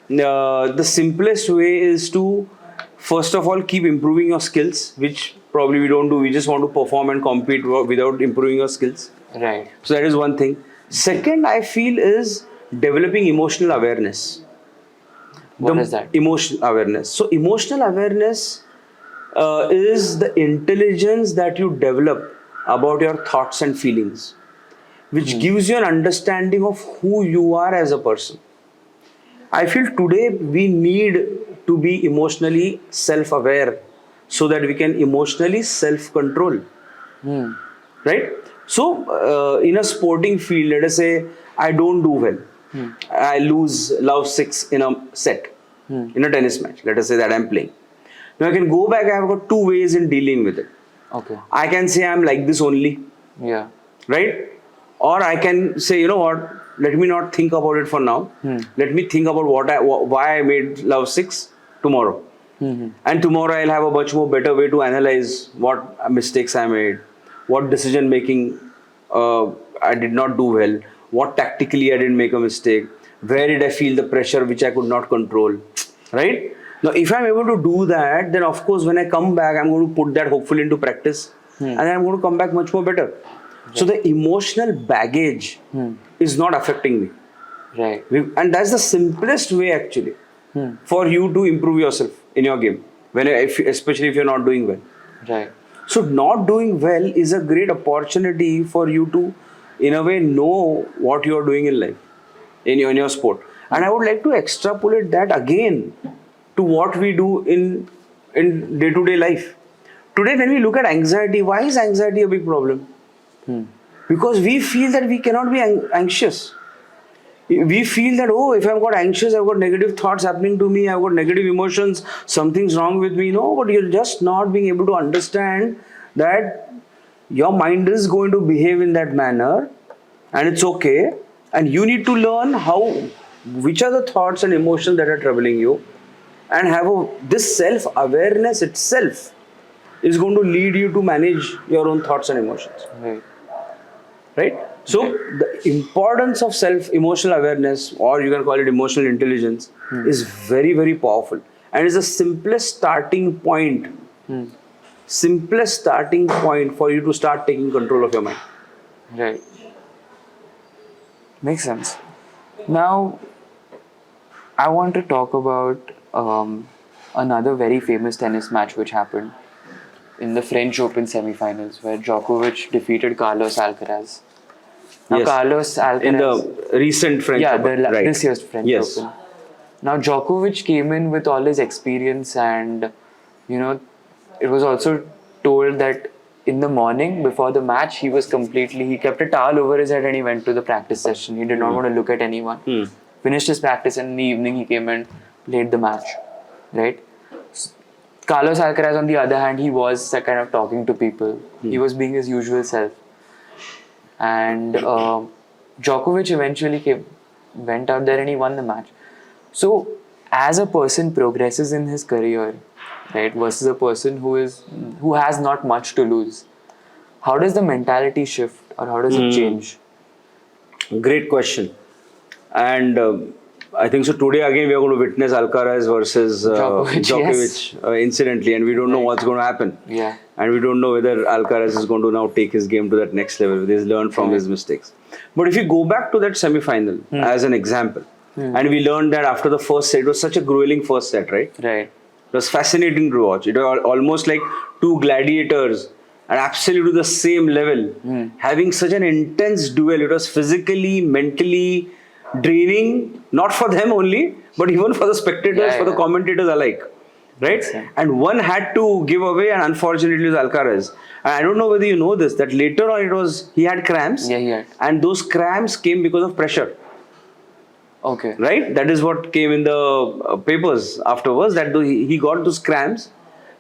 the simplest way is to first of all keep improving your skills, which probably we don't do. We just want to perform and compete without improving your skills. Right. So that is one thing. Second, I feel is developing emotional awareness. What is that? Emotional awareness. So emotional awareness is the intelligence that you develop about your thoughts and feelings, which gives you an understanding of who you are as a person. I feel today we need to be emotionally self-aware so that we can emotionally self-control. Right? So, in a sporting field, let us say I don't do well. I lose love 6 in a set, in a tennis match. Let us say that I'm playing. Now I can go back, I've got two ways in dealing with it. Okay. I can say I'm like this only, Yeah. right? Or I can say, you know what, let me not think about it for now. Let me think about why I made love 6 tomorrow. And tomorrow I'll have a much more better way to analyze what mistakes I made, what decision making I did not do well, what tactically I didn't make a mistake, where did I feel the pressure which I could not control, right? Now, if I'm able to do that, then of course when I come back, I'm going to put that hopefully into practice, and then I'm going to come back much more better. So the emotional baggage is not affecting me. Right. And that's the simplest way actually for you to improve yourself in your game, especially if you're not doing well. Right. So not doing well is a great opportunity for you to, in a way, know what you are doing in life, in your sport. And I would like to extrapolate that again to what we do in day-to-day life. Today, when we look at anxiety, why is anxiety a big problem? Because we feel that we cannot be anxious. We feel that, oh, if I've got anxious, I've got negative thoughts happening to me, I've got negative emotions, something's wrong with me. No, but you're just not being able to understand that your mind is going to behave in that manner, and it's okay. And you need to learn which are the thoughts and emotions that are troubling you, and this self-awareness itself is going to lead you to manage your own thoughts and emotions. Right. Right? So the importance of emotional awareness, or you can call it emotional intelligence, is very, very powerful, and is the simplest starting point. Simplest starting point for you to start taking control of your mind. Right. Makes sense. Now, I want to talk about another very famous tennis match which happened in the French Open semi-finals, where Djokovic defeated Carlos Alcaraz. Now, Yes. Carlos Alcaraz, In the recent French Open, right? this year's French Yes. Open. Now, Djokovic came in with all his experience, and it was also told that in the morning before the match, he kept a towel over his head and he went to the practice session. He did not want to look at anyone. Finished his practice and in the evening he came and played the match. Right? Carlos Alcaraz, on the other hand, he was kind of talking to people. He was being his usual self. And Djokovic eventually went out there and he won the match. So, as a person progresses in his career, right, versus a person who has not much to lose, how does the mentality shift or how does it change? Great question. And I think so. Today again we are going to witness Alcaraz versus Djokovic incidentally, and we don't know what's going to happen. Yeah. And we don't know whether Alcaraz is going to now take his game to that next level. Whether he's learned from his mistakes. But if you go back to that semi-final as an example, and we learned that after the first set, it was such a grueling first set, right? Right. It was fascinating to watch. It was almost like two gladiators at absolutely the same level, having such an intense duel. It was physically, mentally draining, not for them only, but even for the spectators, for the commentators alike. Right? And one had to give away, and unfortunately it was Alcaraz. And I don't know whether you know this, that later on he had cramps. Yeah, he had. And those cramps came because of pressure. Okay. Right? That is what came in the papers afterwards, that he got those cramps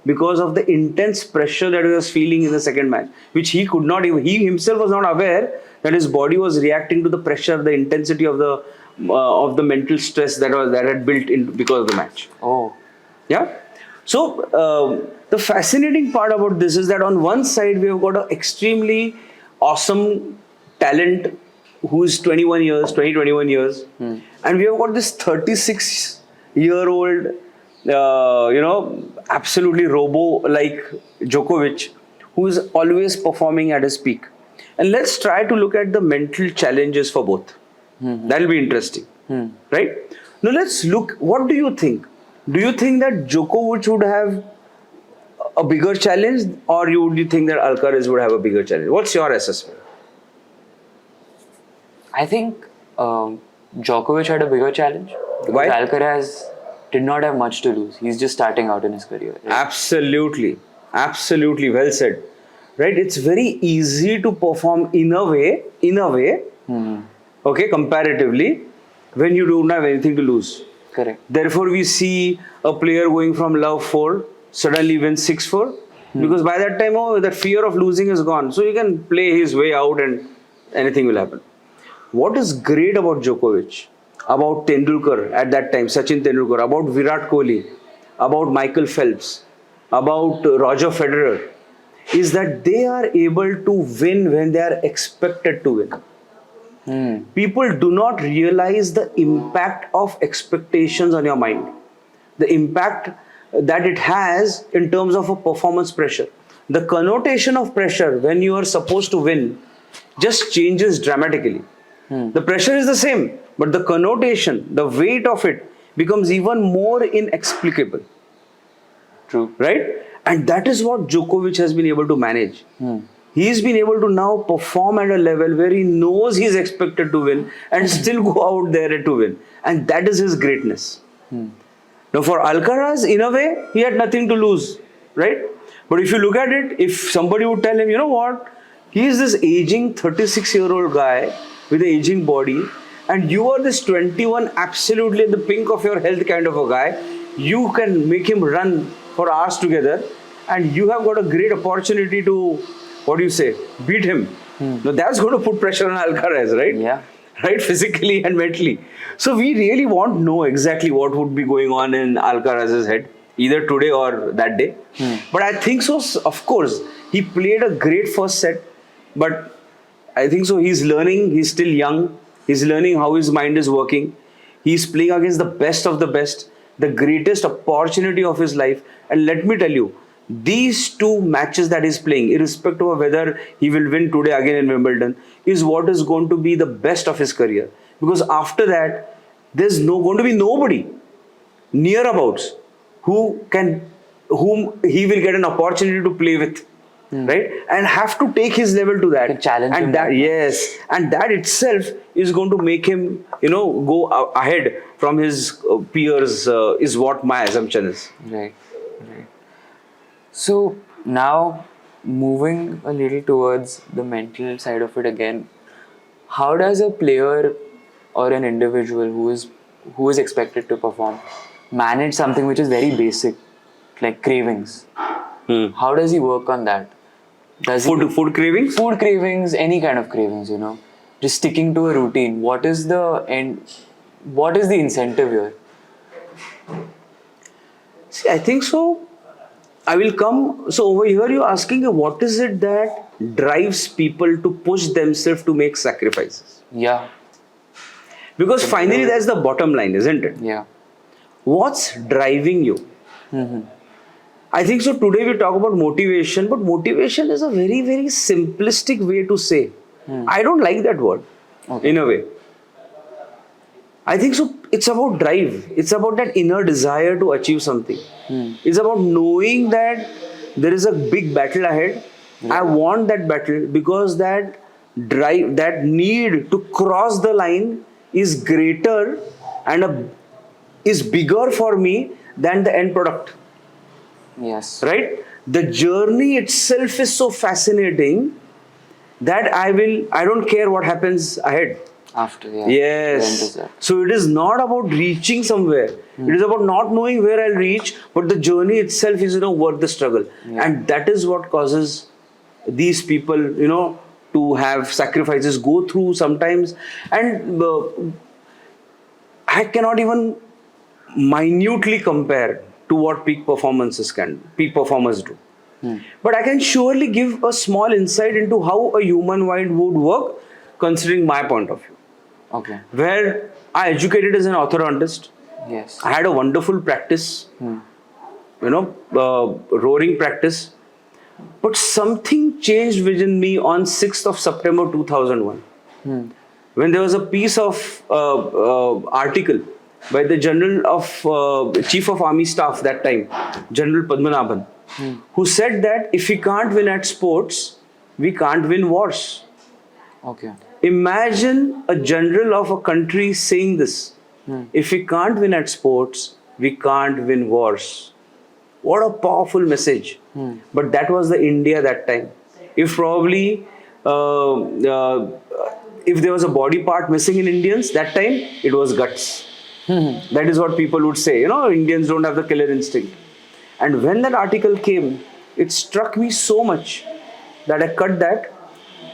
because of the intense pressure that he was feeling in the second match, which he could not even, he himself was not aware that his body was reacting to the pressure, the intensity of the mental stress that had built in because of the match. Oh. Yeah. So the fascinating part about this is that on one side we have got an extremely awesome talent who is 21 years, and we have got this 36-year-old, absolutely robo-like Djokovic, who is always performing at his peak. And let's try to look at the mental challenges for both. That will be interesting, right? Now let's look. What do you think? Do you think that Djokovic would have a bigger challenge, or would you think that Alcaraz would have a bigger challenge? What's your assessment? I think Djokovic had a bigger challenge. Why? Alcaraz did not have much to lose. He's just starting out in his career. Right? Absolutely. Well said. Right? It's very easy to perform in a way, okay, comparatively, when you don't have anything to lose. Correct. Therefore, we see a player going from love 4, suddenly wins 6-4, because by that time, that fear of losing is gone. So, you can play his way out and anything will happen. What is great about Djokovic, about Tendulkar at that time, Sachin Tendulkar, about Virat Kohli, about Michael Phelps, about Roger Federer, is that they are able to win when they are expected to win. People do not realize the impact of expectations on your mind, the impact that it has in terms of a performance pressure. The connotation of pressure when you are supposed to win just changes dramatically. The pressure is the same, but the connotation, the weight of it becomes even more inexplicable. True. Right? And that is what Djokovic has been able to manage. He's been able to now perform at a level where he knows he's expected to win and still go out there to win. And that is his greatness. Now for Alcaraz, in a way, he had nothing to lose. Right? But if you look at it, if somebody would tell him, you know what, he is this aging 36-year-old guy with an aging body, and you are this 21, absolutely in the pink of your health kind of a guy, you can make him run for hours together, and you have got a great opportunity to, beat him. Now that's going to put pressure on Alcaraz, right? Yeah. Right, physically and mentally. So we really want to know exactly what would be going on in Alcaraz's head, either today or that day. But I think so, of course, he played a great first set, but I think so he's learning, he's still young, he's learning how his mind is working. He's playing against the best of the best, the greatest opportunity of his life. And let me tell you, these two matches that he's playing, irrespective of whether he will win today again in Wimbledon, is what is going to be the best of his career. Because after that, there's going to be nobody nearabouts whom he will get an opportunity to play with. Right? And have to take his level to that. Challenge and him that, yes, and that itself is going to make him, go ahead from his peers, is what my assumption is. Right. So now moving a little towards the mental side of it again, how does a player or an individual who is expected to perform manage something which is very basic, like cravings? How does he work on that? Does he Food cravings? food cravings, any kind of cravings, just sticking to a routine? What is the end? What is the incentive here? See, I think so. I will come. So over here, you're asking what is it that drives people to push themselves to make sacrifices? Yeah, Because finally, that's the bottom line, isn't it? yeah, What's driving you? I think so. Today we talk about motivation, but motivation is a very, very simplistic way to say. I don't like that word okay, in a way. I think so. It's about drive. It's about that inner desire to achieve something. It's about knowing that there is a big battle ahead. I want that battle because that drive, that need to cross the line is greater and is bigger for me than the end product. yes, Right? The journey itself is so fascinating that I don't care what happens ahead. after, yeah, Yes. the end result. So it is not about reaching somewhere. It is about not knowing where I'll reach, but the journey itself is, worth the struggle. And that is what causes these people, to have sacrifices, go through sometimes. And I cannot even minutely compare to what peak performers do. But I can surely give a small insight into how a human mind would work, considering my point of view. Okay, Where I educated as an orthodontist, yes, I had a wonderful practice, roaring practice. But something changed within me on 6th of September 2001. When there was a piece of article by the Chief of Army Staff that time, General Padmanabhan, who said that if we can't win at sports, we can't win wars. okay, Imagine a general of a country saying this. If we can't win at sports, we can't win wars. What a powerful message. But that was the India that time. If probably, if there was a body part missing in Indians that time, it was guts. That is what people would say. Indians don't have the killer instinct. And when that article came, it struck me so much that I cut that.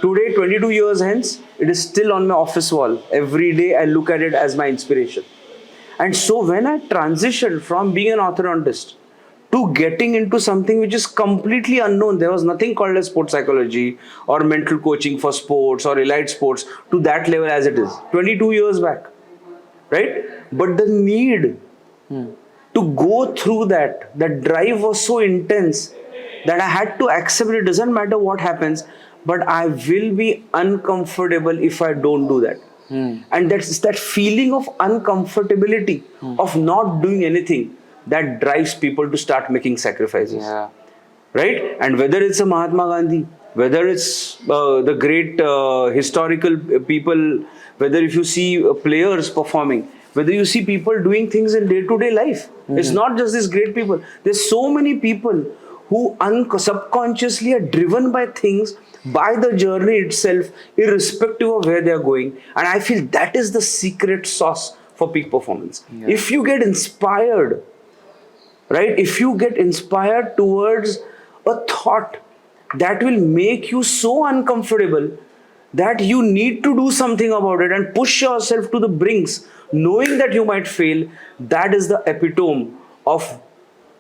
Today, 22 years hence, it is still on my office wall. Every day I look at it as my inspiration. And so when I transitioned from being an orthodontist to getting into something which is completely unknown, there was nothing called as sports psychology or mental coaching for sports or elite sports to that level as it is. 22 years back. Right? But the need to go through that drive was so intense that I had to accept it doesn't matter what happens, but I will be uncomfortable if I don't do that. And that's that feeling of uncomfortability, of not doing anything, that drives people to start making sacrifices. yeah, Right? And whether it's a Mahatma Gandhi, whether it's the great historical people, whether if you see players performing, whether you see people doing things in day-to-day life, it's not just these great people. There's so many people who subconsciously are driven by things, by the journey itself, irrespective of where they are going. And I feel that is the secret sauce for peak performance. Yeah. If you get inspired, right? If you get inspired towards a thought that will make you so uncomfortable that you need to do something about it and push yourself to the brinks, knowing that you might fail, that is the epitome of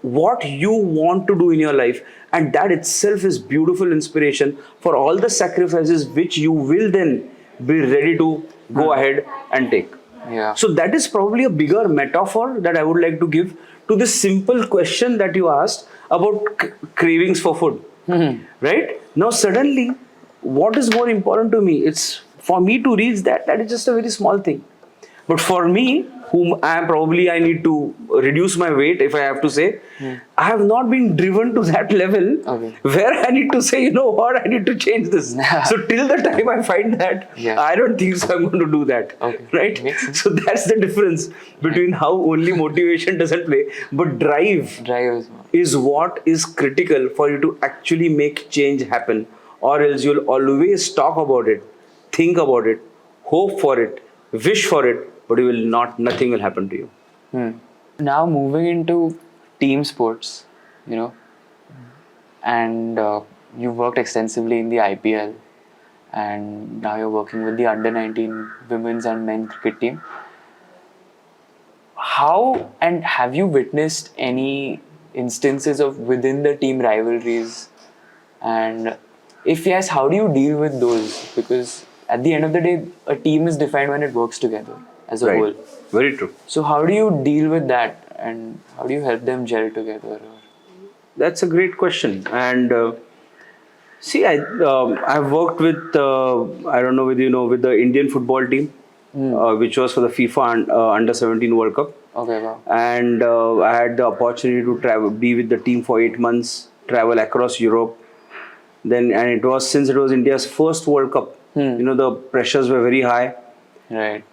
what you want to do in your life. And that itself is beautiful inspiration for all the sacrifices which you will then be ready to go ahead and take. yeah. So that is probably a bigger metaphor that I would like to give to this simple question that you asked about cravings for food. Right? Now suddenly, what is more important to me? It's for me to reach that is just a very small thing. But for me, whom I need to reduce my weight, if I have to say, I have not been driven to that level where I need to say, you know what, I need to change this. So till the time I find that, I don't think so I'm going to do that. Right? So that's the difference between how only motivation doesn't play, but drive is what is critical for you to actually make change happen, or else you'll always talk about it, think about it, hope for it, wish for it, but you will not, nothing will happen to you. Now moving into team sports, you know, and you've worked extensively in the IPL, and now you're working with the under-19 women's and men's cricket team. How and have you witnessed any instances of within the team rivalries? And if yes, how do you deal with those? Because at the end of the day, a team is defined when it works together as a whole. Very true. So how do you deal with that, and how do you help them gel together? That's a great question. And see, I've worked with I don't know whether you know, with the Indian football team, which was for the FIFA Under 17 World Cup. Okay, wow. And I had the opportunity to be with the team for 8 months, travel across Europe. And since it was India's first World Cup, you know, the pressures were very high. Right.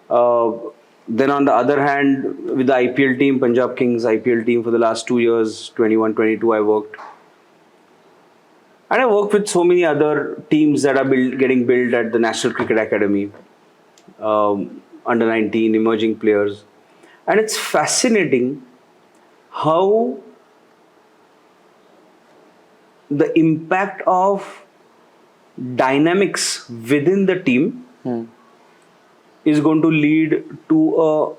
Then on the other hand, with the IPL team, Punjab Kings IPL team, for the last 2 years, 21, 22, I worked. And I worked with so many other teams that are getting built at the National Cricket Academy, under 19, emerging players. And it's fascinating how the impact of dynamics within the team is going to lead to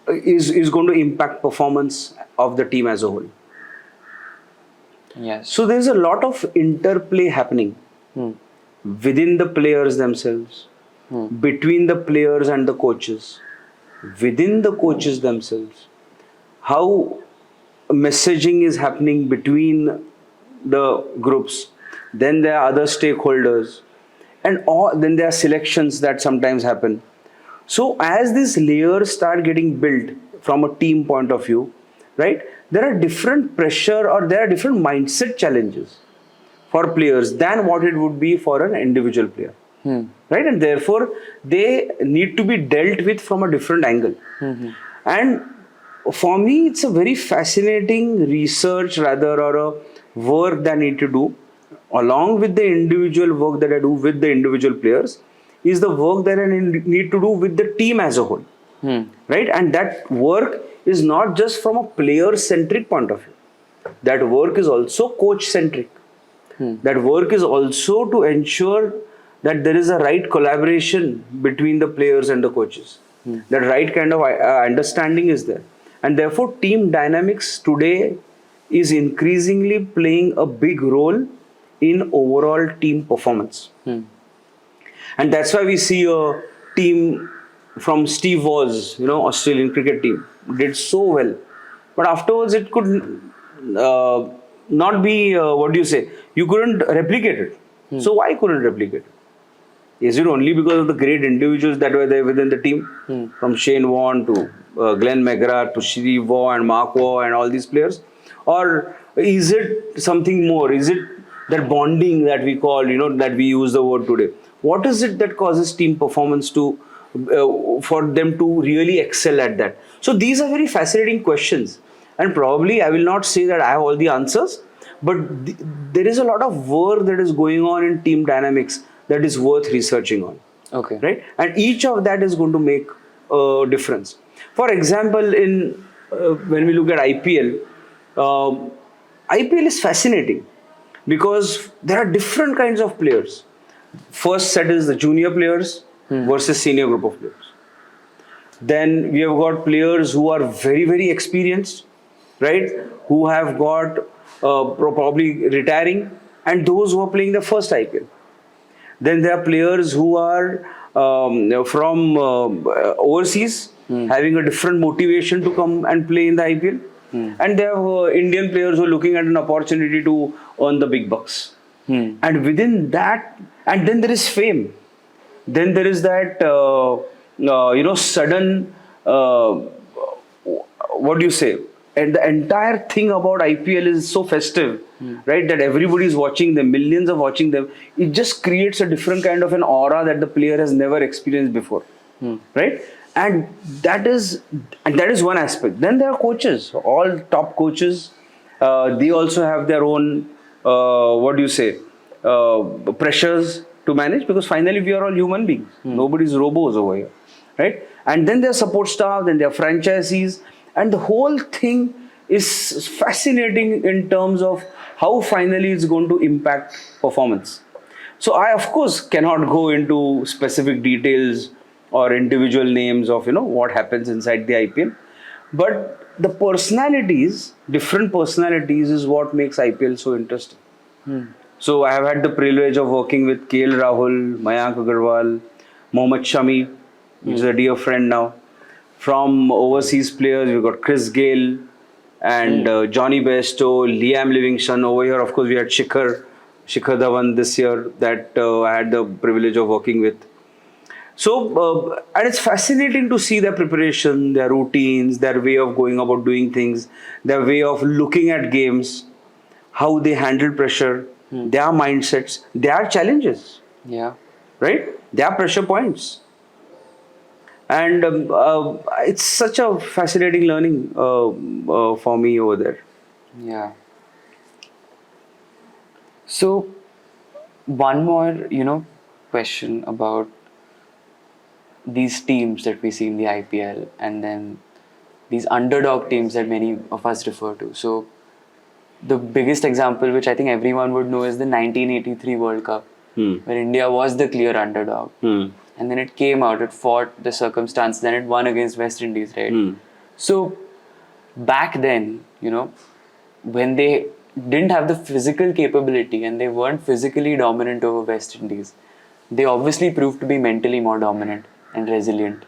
is going to impact performance of the team as a whole. Yes. So there's a lot of interplay happening within the players themselves, between the players and the coaches, within the coaches themselves, how messaging is happening between the groups. Then there are other stakeholders, and then there are selections that sometimes happen. So as these layers start getting built from a team point of view, right, there are different pressure or there are different mindset challenges for players than what it would be for an individual player. Right? And therefore, they need to be dealt with from a different angle. And for me, it's a very fascinating research rather, or a work that I need to do along with the individual work that I do with the individual players, is the work that I need to do with the team as a whole. Right? And that work is not just from a player-centric point of view. That work is also coach-centric. That work is also to ensure that there is a right collaboration between the players and the coaches. That right kind of understanding is there. And therefore, team dynamics today is increasingly playing a big role in overall team performance. And that's why we see a team from Steve Waugh's, Australian cricket team, did so well. But afterwards, it could not be, you couldn't replicate it. So why couldn't replicate it? Is it only because of the great individuals that were there within the team? From Shane Warne to Glenn McGrath to Steve Waugh and Mark Waugh and all these players? Or is it something more? Is it that bonding that we call, that we use the word today? What is it that causes team performance to, for them to really excel at that? So these are very fascinating questions. And probably I will not say that I have all the answers, but there is a lot of work that is going on in team dynamics that is worth researching on. Okay. Right? And each of that is going to make a difference. For example, when we look at IPL, IPL is fascinating because there are different kinds of players. First set is the junior players versus senior group of players. Then we have got players who are very, very experienced, right? Who have got probably retiring, and those who are playing the first IPL. Then there are players who are from overseas, having a different motivation to come and play in the IPL. And there are Indian players who are looking at an opportunity to earn the big bucks. And within that, and then there is fame. Then there is that, sudden uh, what do you say? And the entire thing about IPL is so festive, right? That everybody is watching them, millions are watching them. It just creates a different kind of an aura that the player has never experienced before, right? And that is one aspect. Then there are coaches, all top coaches. They also have their own what do you say pressures to manage, because finally we are all human beings. Nobody's robos over here, right? And then there are support staff, then there are franchisees, and the whole thing is fascinating in terms of how finally it's going to impact performance. So I, of course, cannot go into specific details or individual names of what happens inside the IPL, but the personalities, different personalities, is what makes IPL so interesting. So I have had the privilege of working with KL Rahul, Mayank Agarwal, Mohammad Shami, which is a dear friend now. From overseas players, we've got Chris Gale and Johnny Bairstow, Liam Livingston. Over here, of course, we had Shikhar Dhawan this year that I had the privilege of working with. So, and it's fascinating to see their preparation, their routines, their way of going about doing things, their way of looking at games, how they handle pressure, their mindsets, their challenges, Yeah. right? Their pressure points. And it's such a fascinating learning for me over there. Yeah. So, one more, question about these teams that we see in the IPL, and then these underdog teams that many of us refer to. So, the biggest example, which I think everyone would know, is the 1983 World Cup, where India was the clear underdog. And then it came out, it fought the circumstances, then it won against West Indies, right? So, back then, when they didn't have the physical capability and they weren't physically dominant over West Indies, they obviously proved to be mentally more dominant and resilient.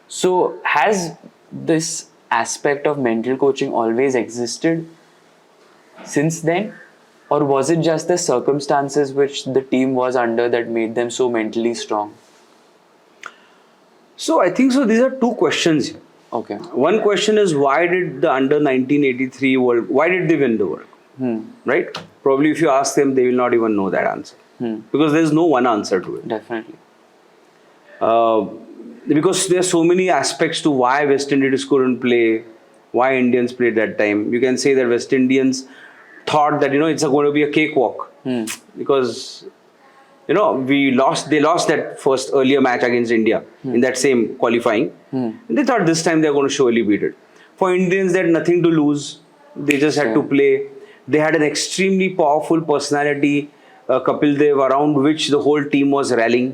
So, has this aspect of mental coaching always existed since then? Or was it just the circumstances which the team was under that made them so mentally strong? So I think so. These are two questions here. Okay. One question is, why did the under 1983 world? Why did they win the world? Right? Probably if you ask them, they will not even know that answer, because there is no one answer to it. Definitely. Because there are so many aspects to why West Indians couldn't play, why Indians played that time. You can say that West Indians thought that it's going to be a cakewalk, because they lost that first earlier match against India in that same qualifying. They thought this time they're going to surely beat it. For Indians, they had nothing to lose. They just had to play. They had an extremely powerful personality, Kapil Dev, around which the whole team was rallying.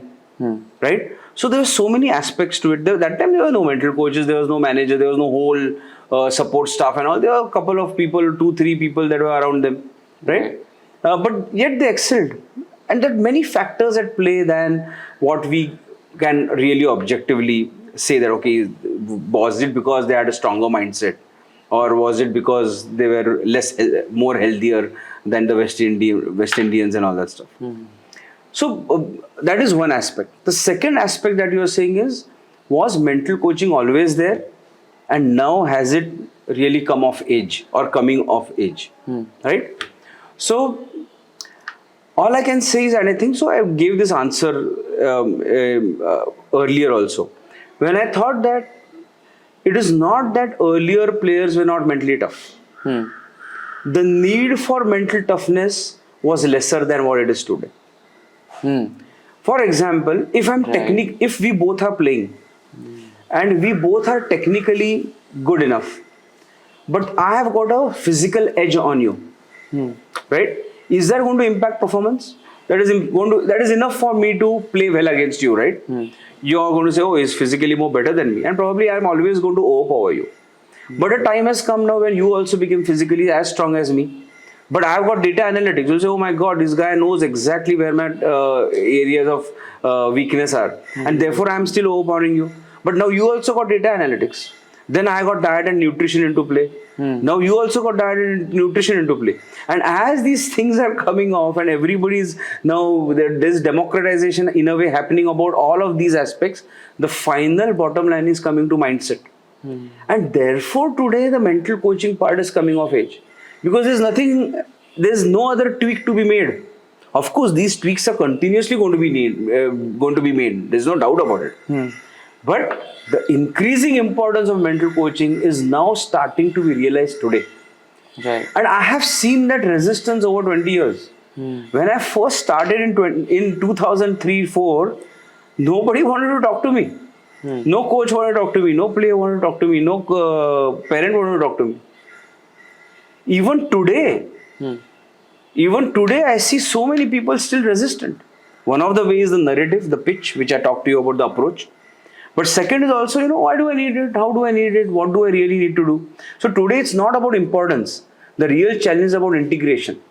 Right? So there were so many aspects to it. That time there were no mental coaches, there was no manager, there was no whole support staff and all. There were a couple of people, 2-3 people that were around them. Right? But yet they excelled. And there are many factors at play than what we can really objectively say that, okay, was it because they had a stronger mindset? Or was it because they were more healthier than the West Indians and all that stuff? So that is one aspect. The second aspect that you are saying is, was mental coaching always there? And now has it really come of age or coming of age? Right? So all I can say is, and I think so, I gave this answer earlier also. When I thought that it is not that earlier players were not mentally tough. The need for mental toughness was lesser than what it is today. For example, if we both are playing and we both are technically good enough, but I have got a physical edge on you, right? Is that going to impact performance? That is enough for me to play well against you, right? You are going to say, oh, he's physically more better than me, and probably I'm always going to overpower you. But a time has come now when you also become physically as strong as me. But I've got data analytics. You'll say, oh my God, this guy knows exactly where my areas of weakness are. And therefore, I'm still overpowering you. But now you also got data analytics. Then I got diet and nutrition into play. Now you also got diet and nutrition into play. And as these things are coming off and everybody's now, there's democratization in a way happening about all of these aspects, the final bottom line is coming to mindset. And therefore today the mental coaching part is coming of age. Because there's no other tweak to be made. Of course, these tweaks are continuously going to be made. There's no doubt about it. But the increasing importance of mental coaching is now starting to be realized today. Right. And I have seen that resistance over 20 years. When I first started in 2003-4, nobody wanted to talk to me. No coach wanted to talk to me. No player wanted to talk to me. No parent wanted to talk to me. Even today, I see so many people still resistant. One of the ways is the narrative, the pitch, which I talked to you about, the approach. But second is also, why do I need it? How do I need it? What do I really need to do? So today it's not about importance. The real challenge is about integration.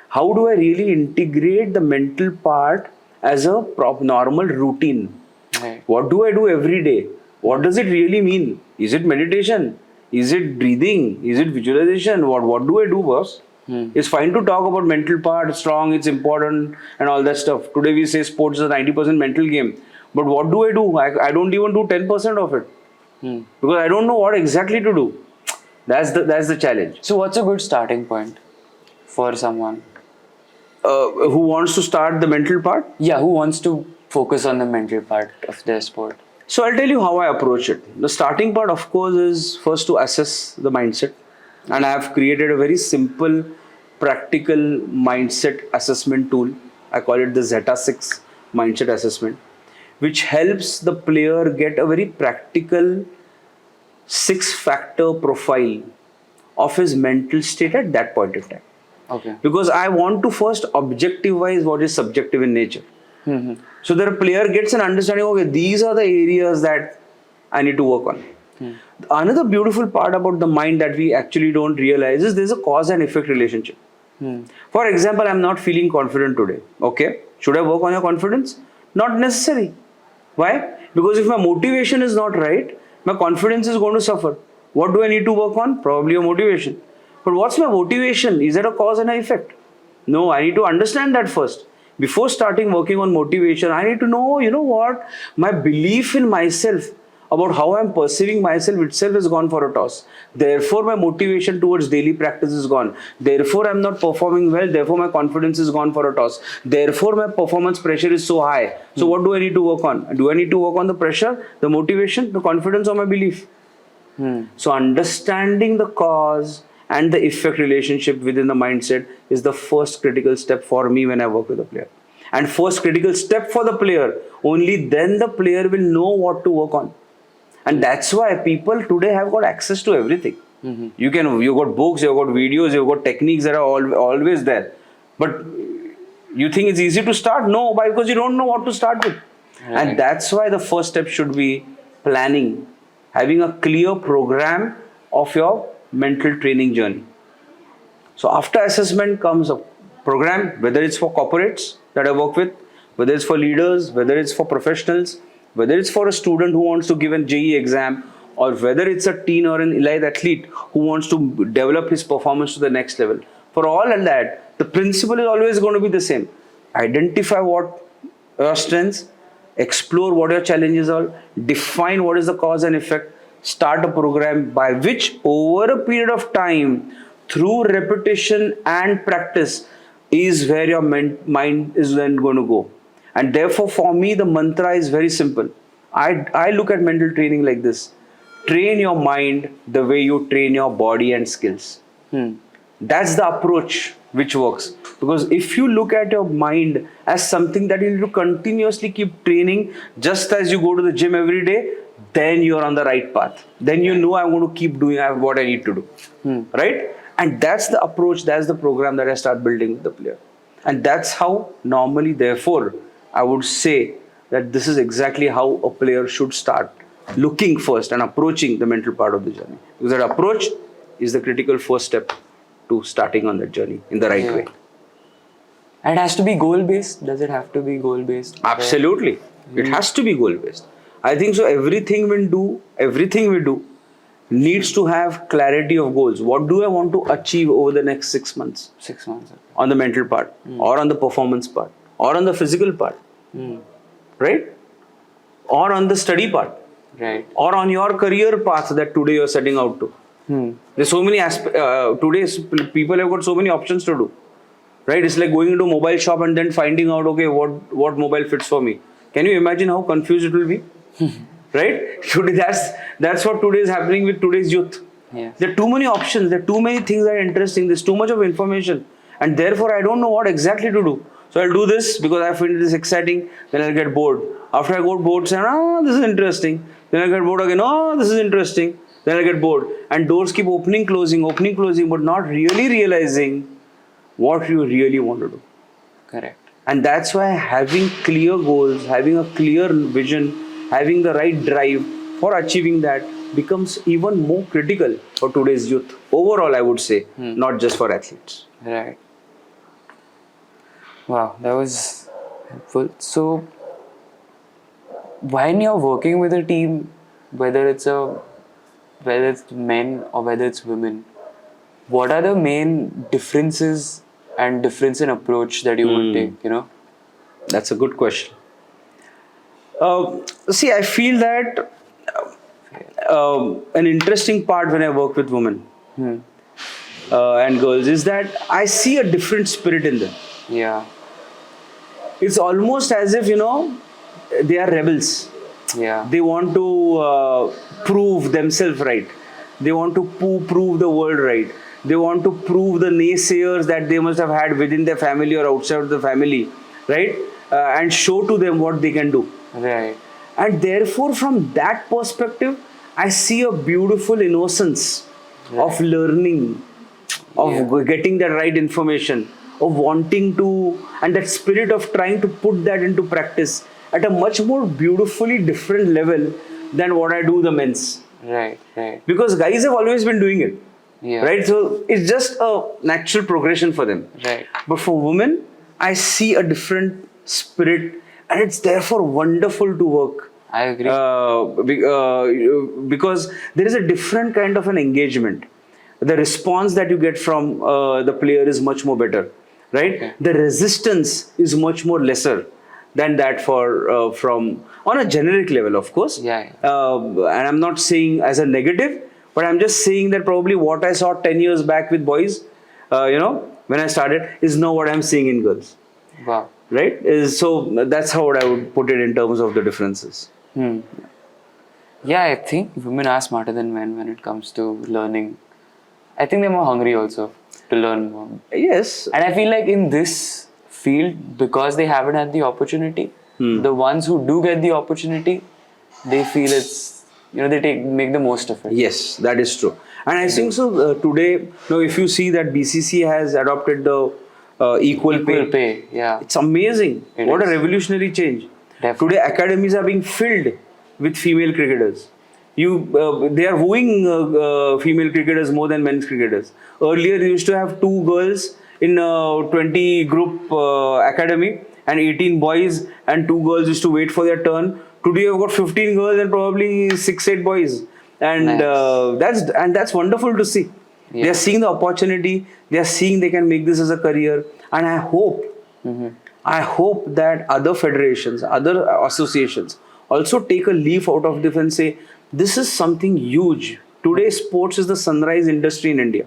How do I really integrate the mental part as a normal routine? Right. What do I do every day? What does it really mean? Is it meditation? Is it breathing? Is it visualization? What do I do, boss? It's fine to talk about mental part, it's strong, it's important and all that stuff. Today we say sports is a 90% mental game. But what do I do? I don't even do 10% of it. Because I don't know what exactly to do. That's the challenge. So what's a good starting point for someone? Who wants to start the mental part? Yeah, who wants to focus on the mental part of their sport? So I'll tell you how I approach it. The starting part, of course, is first to assess the mindset. And I have created a very simple, practical mindset assessment tool. I call it the Zeta 6 mindset assessment, which helps the player get a very practical 6-factor profile of his mental state at that point in time. Okay. Because I want to first objectivize what is subjective in nature. So that a player gets an understanding, okay, these are the areas that I need to work on. Another beautiful part about the mind that we actually don't realize is there's a cause and effect relationship. For example, I'm not feeling confident today. Okay, should I work on your confidence? Not necessary. Why? Because if my motivation is not right, my confidence is going to suffer. What do I need to work on? Probably your motivation. But what's my motivation? Is it a cause and an effect? No, I need to understand that first. Before starting working on motivation, I need to know, what? My belief in myself, about how I'm perceiving myself itself has gone for a toss. Therefore, my motivation towards daily practice is gone. Therefore, I'm not performing well. Therefore, my confidence is gone for a toss. Therefore, my performance pressure is so high. So, what do I need to work on? Do I need to work on the pressure, the motivation, the confidence, or my belief? So, understanding the cause and the effect relationship within the mindset is the first critical step for me when I work with a player. And first critical step for the player, only then the player will know what to work on. And that's why people today have got access to everything. You've got books, you've got videos, you've got techniques that are always there. But you think it's easy to start? No, because you don't know what to start with. Right. And that's why the first step should be planning, having a clear program of your mental training journey. So after assessment comes a program, whether it's for corporates that I work with, whether it's for leaders, whether it's for professionals, whether it's for a student who wants to give an JEE exam, or whether it's a teen or an elite athlete who wants to develop his performance to the next level. For all of that, the principle is always going to be the same. Identify what your strengths, explore what your challenges are, define what is the cause and effect, start a program by which over a period of time, through repetition and practice, is where your mind is then going to go. And therefore, for me, the mantra is very simple. I look at mental training like this. Train your mind the way you train your body and skills. That's the approach which works. Because if you look at your mind as something that you need to continuously keep training, just as you go to the gym every day, then you're on the right path. Then you know I'm going to keep doing what I need to do. Right? And that's the approach, that's the program that I start building with the player. And that's how normally, therefore, I would say that this is exactly how a player should start looking first and approaching the mental part of the journey. Because that approach is the critical first step to starting on that journey in the right way. And it has to be goal-based? Does it have to be goal-based? Absolutely. It has to be goal-based. I think so. Everything we do, needs to have clarity of goals. What do I want to achieve over the next 6 months? 6 months. On the mental part, or on the performance part, or on the physical part, right? Or on the study part, Right. or on your career path that today you're setting out to. There's so many today's people have got so many options to do, right? It's like going into a mobile shop and then finding out, okay, what mobile fits for me. Can you imagine how confused it will be? Right? Today, that's what today is happening with today's youth. Yes. There are too many options. There are too many things that are interesting. There's too much of information, and therefore I don't know what exactly to do. So I'll do this because I find this exciting. Then I'll get bored. After I got bored, say, "Oh, this is interesting." Then I get bored again. "Oh, this is interesting." Then I get bored, and doors keep opening, closing, but not really realizing what you really want to do. Correct. And that's why having clear goals, having a clear vision, having the right drive for achieving that becomes even more critical for today's youth. Overall, I would say, not just for athletes. Right. Wow, that was helpful. So, when you're working with a team, whether it's men or whether it's women, what are the main differences and difference in approach that you would take? You know. That's a good question. See, I feel that an interesting part when I work with women and girls is that I see a different spirit in them. Yeah. It's almost as if, they are rebels. Yeah. They want to prove themselves right. They want to prove the world right. They want to prove the naysayers that they must have had within their family or outside of the family, right? And show to them what they can do. Right. And therefore, from that perspective, I see a beautiful innocence of learning, of getting the right information, of wanting to, and that spirit of trying to put that into practice at a much more beautifully different level than what I do the men's. Right. Right. Because guys have always been doing it. Yeah. Right? So it's just a natural progression for them. Right. But for women, I see a different spirit, and it's therefore wonderful to work. I agree. Because there is a different kind of an engagement. The response that you get from the player is much more better, right? Okay. The resistance is much more lesser than that for from on a generic level, of course. Yeah. And I'm not saying as a negative, but I'm just saying that probably what I saw 10 years back with boys, when I started, is now what I'm seeing in girls. Wow. Right? So that's how I would put it in terms of the differences. Yeah, I think women are smarter than men when it comes to learning. I think they're more hungry also to learn more. Yes. And I feel like in this field, because they haven't had the opportunity, the ones who do get the opportunity, they feel it's, they make the most of it. Yes, that is true. And I think so today, if you see that BCC has adopted the equal pay. Yeah. It's amazing. What a revolutionary change. Definitely. Today, academies are being filled with female cricketers. They are wooing female cricketers more than men's cricketers. Earlier, you used to have 2 girls in a 20 group academy and 18 boys, and 2 girls used to wait for their turn. Today, you've got 15 girls and probably 6-8 boys, and Nice. that's wonderful to see. Yeah. They are seeing the opportunity. They are seeing they can make this as a career, and I hope that other federations, other associations also take a leaf out of this and say, this is something huge. Today, sports is the sunrise industry in India.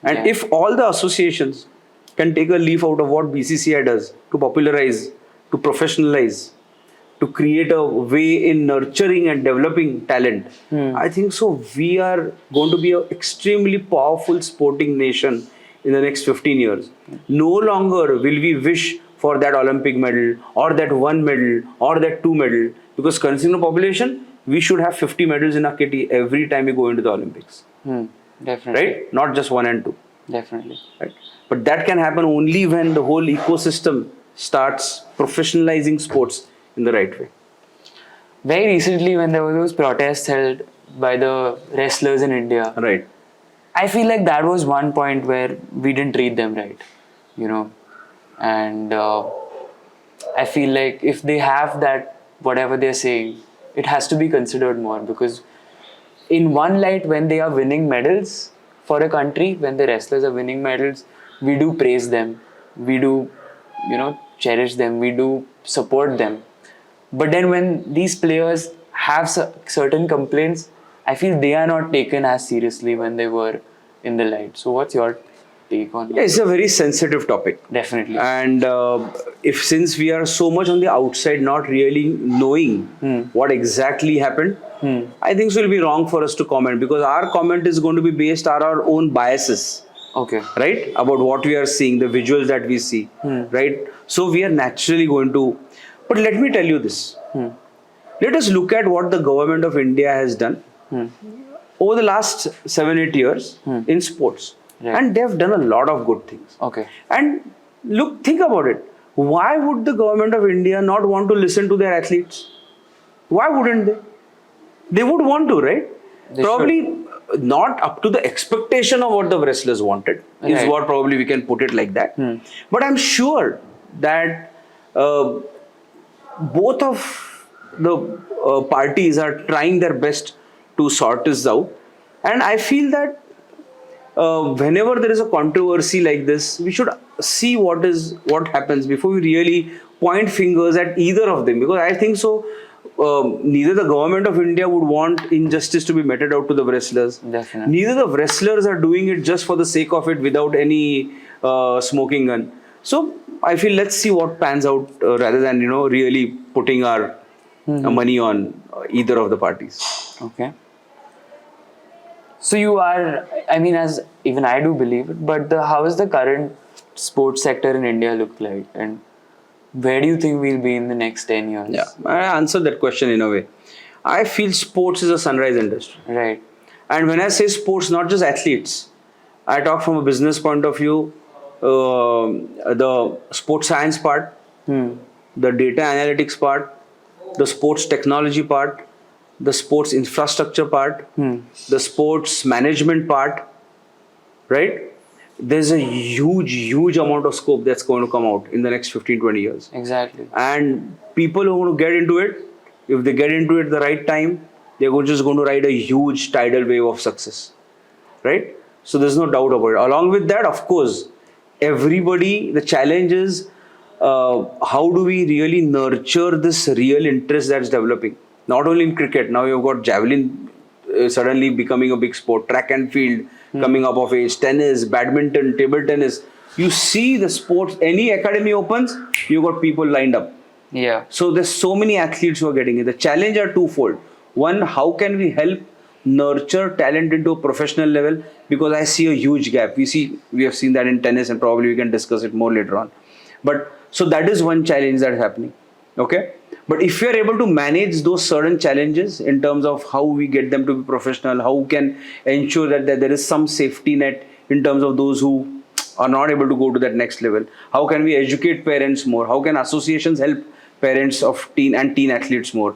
And if all the associations can take a leaf out of what BCCI does to popularize, to professionalize, to create a way in nurturing and developing talent, I think so we are going to be an extremely powerful sporting nation in the next 15 years. No longer will we wish for that Olympic medal or that 1 medal or that 2 medal, because considering the population, we should have 50 medals in our kitty every time we go into the Olympics. Definitely. Right? Not just 1 and 2. Definitely. Right? But that can happen only when the whole ecosystem starts professionalizing sports in the right way. Very recently, when there were those protests held by the wrestlers in India, Right. I feel like that was one point where we didn't treat them right, and I feel like if they have that, whatever they're saying, it has to be considered more, because in one light, when they are winning medals for a country, when the wrestlers are winning medals, we do praise them, we do, cherish them, we do support them. But then when these players have certain complaints, I feel they are not taken as seriously when they were in the light. So what's your take on Yeah, it? it's a very sensitive topic. Definitely. And if since we are so much on the outside, not really knowing what exactly happened, I think so it'll be wrong for us to comment, because our comment is going to be based on our own biases, Okay. right? About what we are seeing, the visuals that we see, right? So we are naturally going to. But let me tell you this. Let us look at what the government of India has done over the last 7-8 years in sports. Right. And they have done a lot of good things. Okay. And look, think about it. Why would the government of India not want to listen to their athletes? Why wouldn't they? They would want to, right? They Probably not up to the expectation of what the wrestlers wanted, is Right. what probably we can put it like that. But I'm sure that both of the parties are trying their best to sort this out. And I feel that whenever there is a controversy like this, we should see what happens before we really point fingers at either of them, because I think so. Neither the government of India would want injustice to be meted out to the wrestlers. Definitely. Neither the wrestlers are doing it just for the sake of it without any smoking gun. So I feel let's see what pans out rather than really putting our money on either of the parties. Okay. So you are, I mean, as even I do believe it, but how is the current sports sector in India look like, and where do you think we'll be in the next 10 years? Yeah, I answered that question in a way. I feel sports is a sunrise industry. Right. And when I say sports, not just athletes, I talk from a business point of view, the sports science part, the data analytics part, the sports technology part, the sports infrastructure part, the sports management part, right? There's a huge amount of scope that's going to come out in the next 15-20 years. Exactly. And people who are going to get into it, if they get into it at the right time, they're just going to ride a huge tidal wave of success, right? So there's no doubt about it. Along with that, of course, the challenge is how do we really nurture this real interest that's developing? Not only in cricket, now you've got javelin suddenly becoming a big sport, track and field coming up of age, tennis, badminton, table tennis. You see the sports, any academy opens, you've got people lined up. Yeah. So there's so many athletes who are getting it. The challenge are twofold. One, how can we help nurture talent into a professional level? Because I see a huge gap. We have seen that in tennis, and probably we can discuss it more later on. But so that is one challenge that is happening. Okay. But if we are able to manage those certain challenges in terms of how we get them to be professional, how we can ensure that there is some safety net in terms of those who are not able to go to that next level, how can we educate parents more, how can associations help parents of teen athletes more,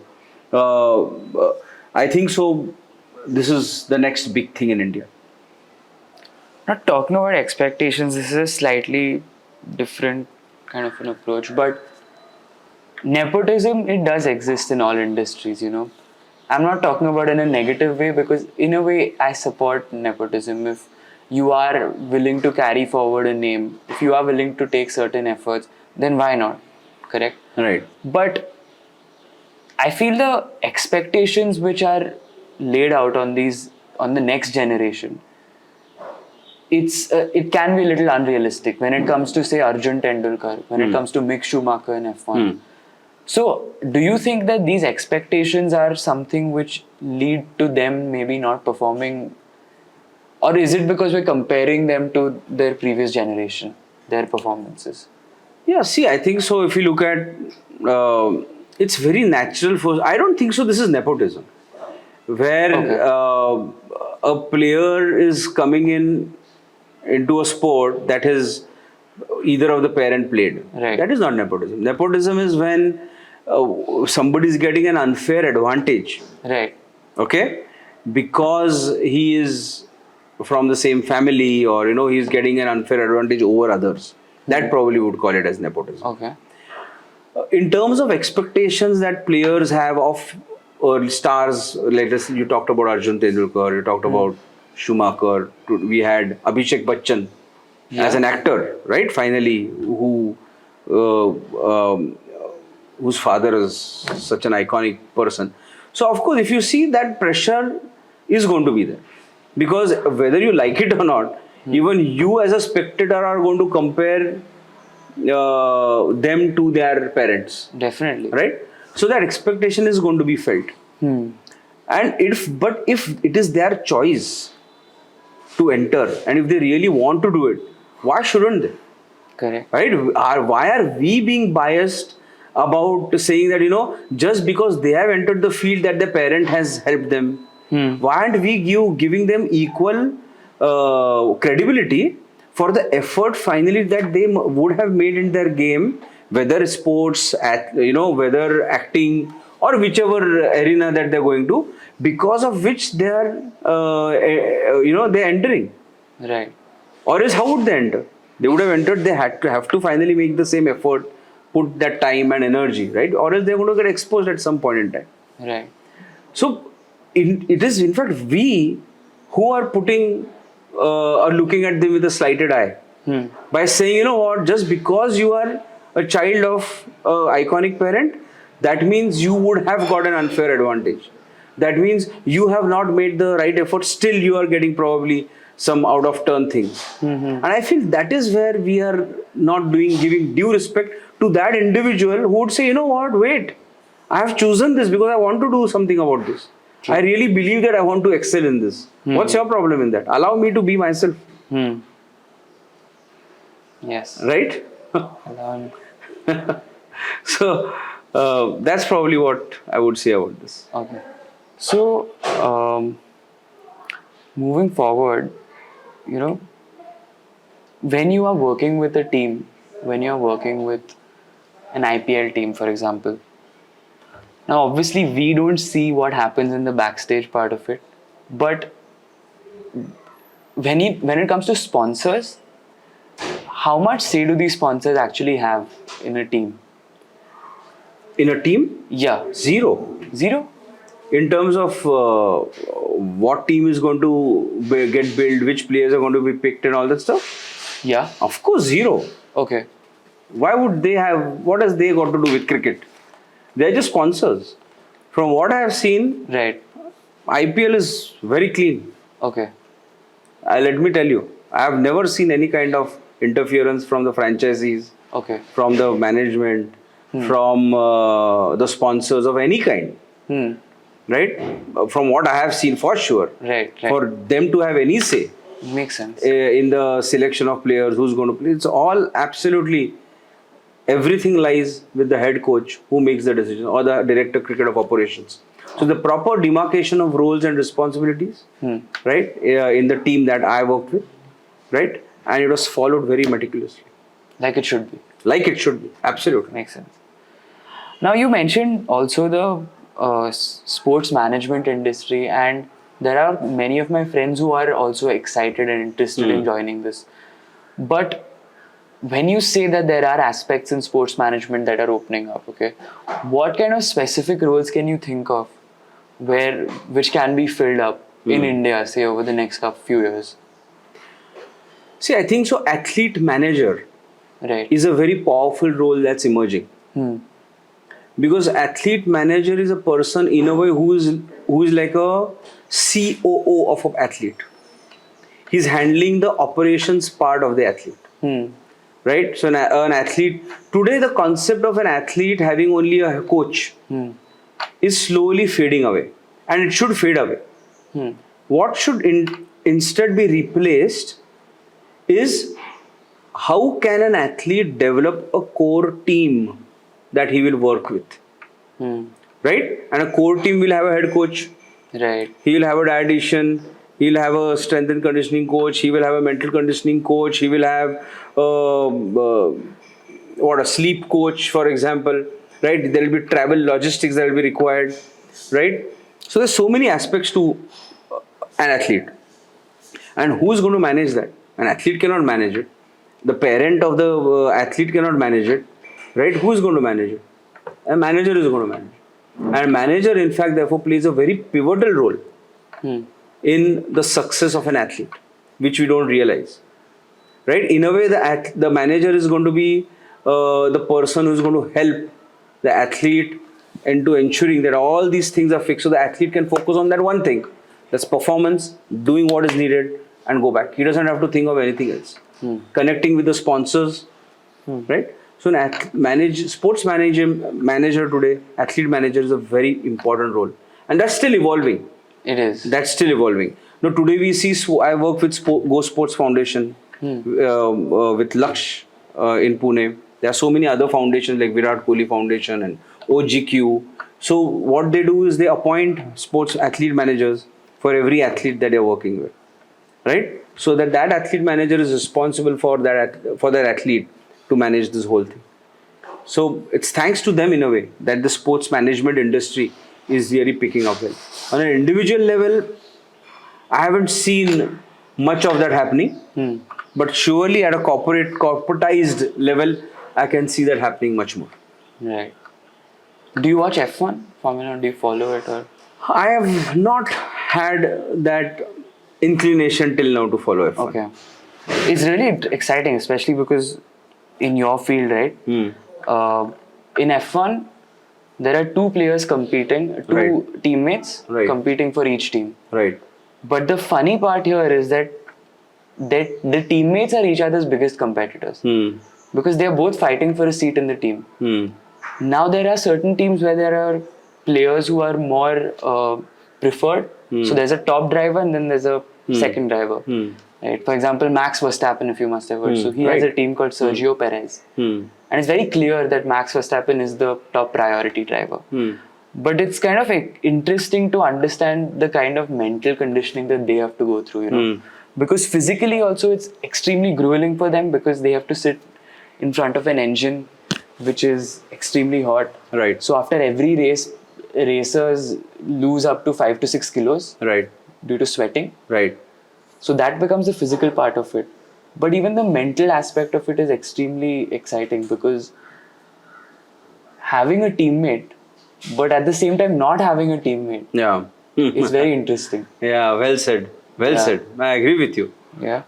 I think so this is the next big thing in India. Not talking about expectations, this is a slightly different kind of an approach, but nepotism, it does exist in all industries, I'm not talking about in a negative way, because in a way I support nepotism. If you are willing to carry forward a name, if you are willing to take certain efforts, then why not? Correct? Right. But I feel the expectations which are laid out on the next generation, it can be a little unrealistic when it comes to, say, Arjun Tendulkar, when it comes to Mick Schumacher in F1. So, do you think that these expectations are something which lead to them maybe not performing, or is it because we're comparing them to their previous generation, their performances? Yeah, see, I think so. If you look at, it's very natural for. I don't think so. This is nepotism, where a player is coming into a sport that has either of the parent played. Right. That is not nepotism. Nepotism is when somebody is getting an unfair advantage. Right. Okay, because he is from the same family, or he's getting an unfair advantage over others. That probably would call it as nepotism. Okay. In terms of expectations that players have of early stars. Latest, you talked about Arjun Tendulkar, you talked about Schumacher. We had Abhishek Bachchan as Yeah. an actor, right? Finally, uh, um, whose father is such an iconic person. So, of course, if you see that pressure is going to be there, because whether you like it or not, even you as a spectator are going to compare them to their parents, Definitely. right? So that expectation is going to be felt. And if it is their choice to enter, and if they really want to do it, why shouldn't they? Correct. Right? Why are we being biased about saying that, just because they have entered the field that the parent has helped them, why aren't we giving them equal credibility for the effort finally that they would have made in their game, whether sports, whether acting or whichever arena that they're going to, because of which they are, they're entering. Right. Or else, how would they enter? They would have entered. They had to have to finally make the same effort, put that time and energy, right? Or else they're going to get exposed at some point in time. Right. So, it is in fact we who are putting or looking at them with a slighted eye by saying, you know what, just because you are a child of iconic parent, that means you would have got an unfair advantage. That means you have not made the right effort. Still, you are getting probably some out of turn things. And I feel that is where we are not giving due respect to that individual who would say, you know what, wait, I have chosen this because I want to do something about this. I really believe that I want to excel in this. What's your problem in that? Allow me to be myself. Yes. Right? Allow- So, that's probably what I would say about this. Okay. So, moving forward, when you are working with a team, when you are working with an IPL team, for example, now obviously we don't see what happens in the backstage part of it, but when it comes to sponsors, how much say do these sponsors actually have in a team? In a team, Yeah. zero. Zero? In terms of what team is going to get built, which players are going to be picked, and all that stuff, Yeah. of course, zero. Okay. Why would they have? What has they got to do with cricket? They are just sponsors. From what I have seen, Right. IPL is very clean. Okay. Let me tell you, I have never seen any kind of interference from the franchisees, Okay. from the management, from the sponsors of any kind. Right? From what I have seen, for sure. Right. For them to have any say Makes sense. in the selection of players, who's going to play, it's all absolutely, everything lies with the head coach who makes the decision, or the director cricket of operations. So the proper demarcation of roles and responsibilities, right, in the team that I worked with, right, and it was followed very meticulously, Like it should be. like it should be. Absolutely. Makes sense. Now you mentioned also the sports management industry, and there are many of my friends who are also excited and interested in joining this. But when you say that there are aspects in sports management that are opening up, okay, what kind of specific roles can you think of which can be filled up in India, say over the next few years? See, I think so. Athlete manager Right. is a very powerful role that's emerging. Because athlete manager is a person in a way who is like a COO of an athlete. He's handling the operations part of the athlete. Right? So an athlete, today the concept of an athlete having only a coach is slowly fading away, and it should fade away. What should instead be replaced is, how can an athlete develop a core team that he will work with, right? And a core team will have a head coach, Right. he will have a dietitian, he will have a strength and conditioning coach, he will have a mental conditioning coach, he will have a sleep coach, for example, right? There will be travel logistics that will be required, right? So there's so many aspects to an athlete, and who's going to manage that? An athlete cannot manage it. The parent of the athlete cannot manage it, right? Who's going to manage it? A manager is going to manage it. And manager, in fact, therefore plays a very pivotal role in the success of an athlete, which we don't realize. Right? In a way, the manager is going to be the person who's going to help the athlete into ensuring that all these things are fixed so the athlete can focus on that one thing. That's performance, doing what is needed, and go back. He doesn't have to think of anything else. Connecting with the sponsors, right? So, sports manager today, athlete manager is a very important role, and that's still evolving. It is. That's still evolving. Now, today we see, I work with Go Sports Foundation, with Laksh in Pune. There are so many other foundations like Virat Kohli Foundation and OGQ. So, what they do is they appoint sports athlete managers for every athlete that they're working with, right? So that athlete manager is responsible for that athlete to manage this whole thing. So it's thanks to them in a way that the sports management industry is really picking up well. On an individual level, I haven't seen much of that happening, but surely at a corporatized level, I can see that happening much more. Right. Do you watch F1 Formula 1? Do you follow it or? I have not had that inclination till now to follow F1. Okay. It's really exciting, especially because in your field, right? In F1, there are two players competing, two teammates competing for each team. Right. But the funny part here is that the teammates are each other's biggest competitors because they are both fighting for a seat in the team. Now there are certain teams where there are players who are more preferred. So there's a top driver and then there's a second driver. Right? For example, Max Verstappen, if you must have heard. So he has a team called Sergio Perez. And it's very clear that Max Verstappen is the top priority driver. But it's kind of interesting to understand the kind of mental conditioning that they have to go through, you know. Because physically also it's extremely grueling for them because they have to sit in front of an engine which is extremely hot. Right. So after every race, racers lose up to 5 to 6 kilos. Right. Due to sweating. Right. So that becomes the physical part of it. But even the mental aspect of it is extremely exciting because having a teammate, but at the same time not having a teammate, is very interesting. Yeah, well said. Well said. I agree with you. Yeah.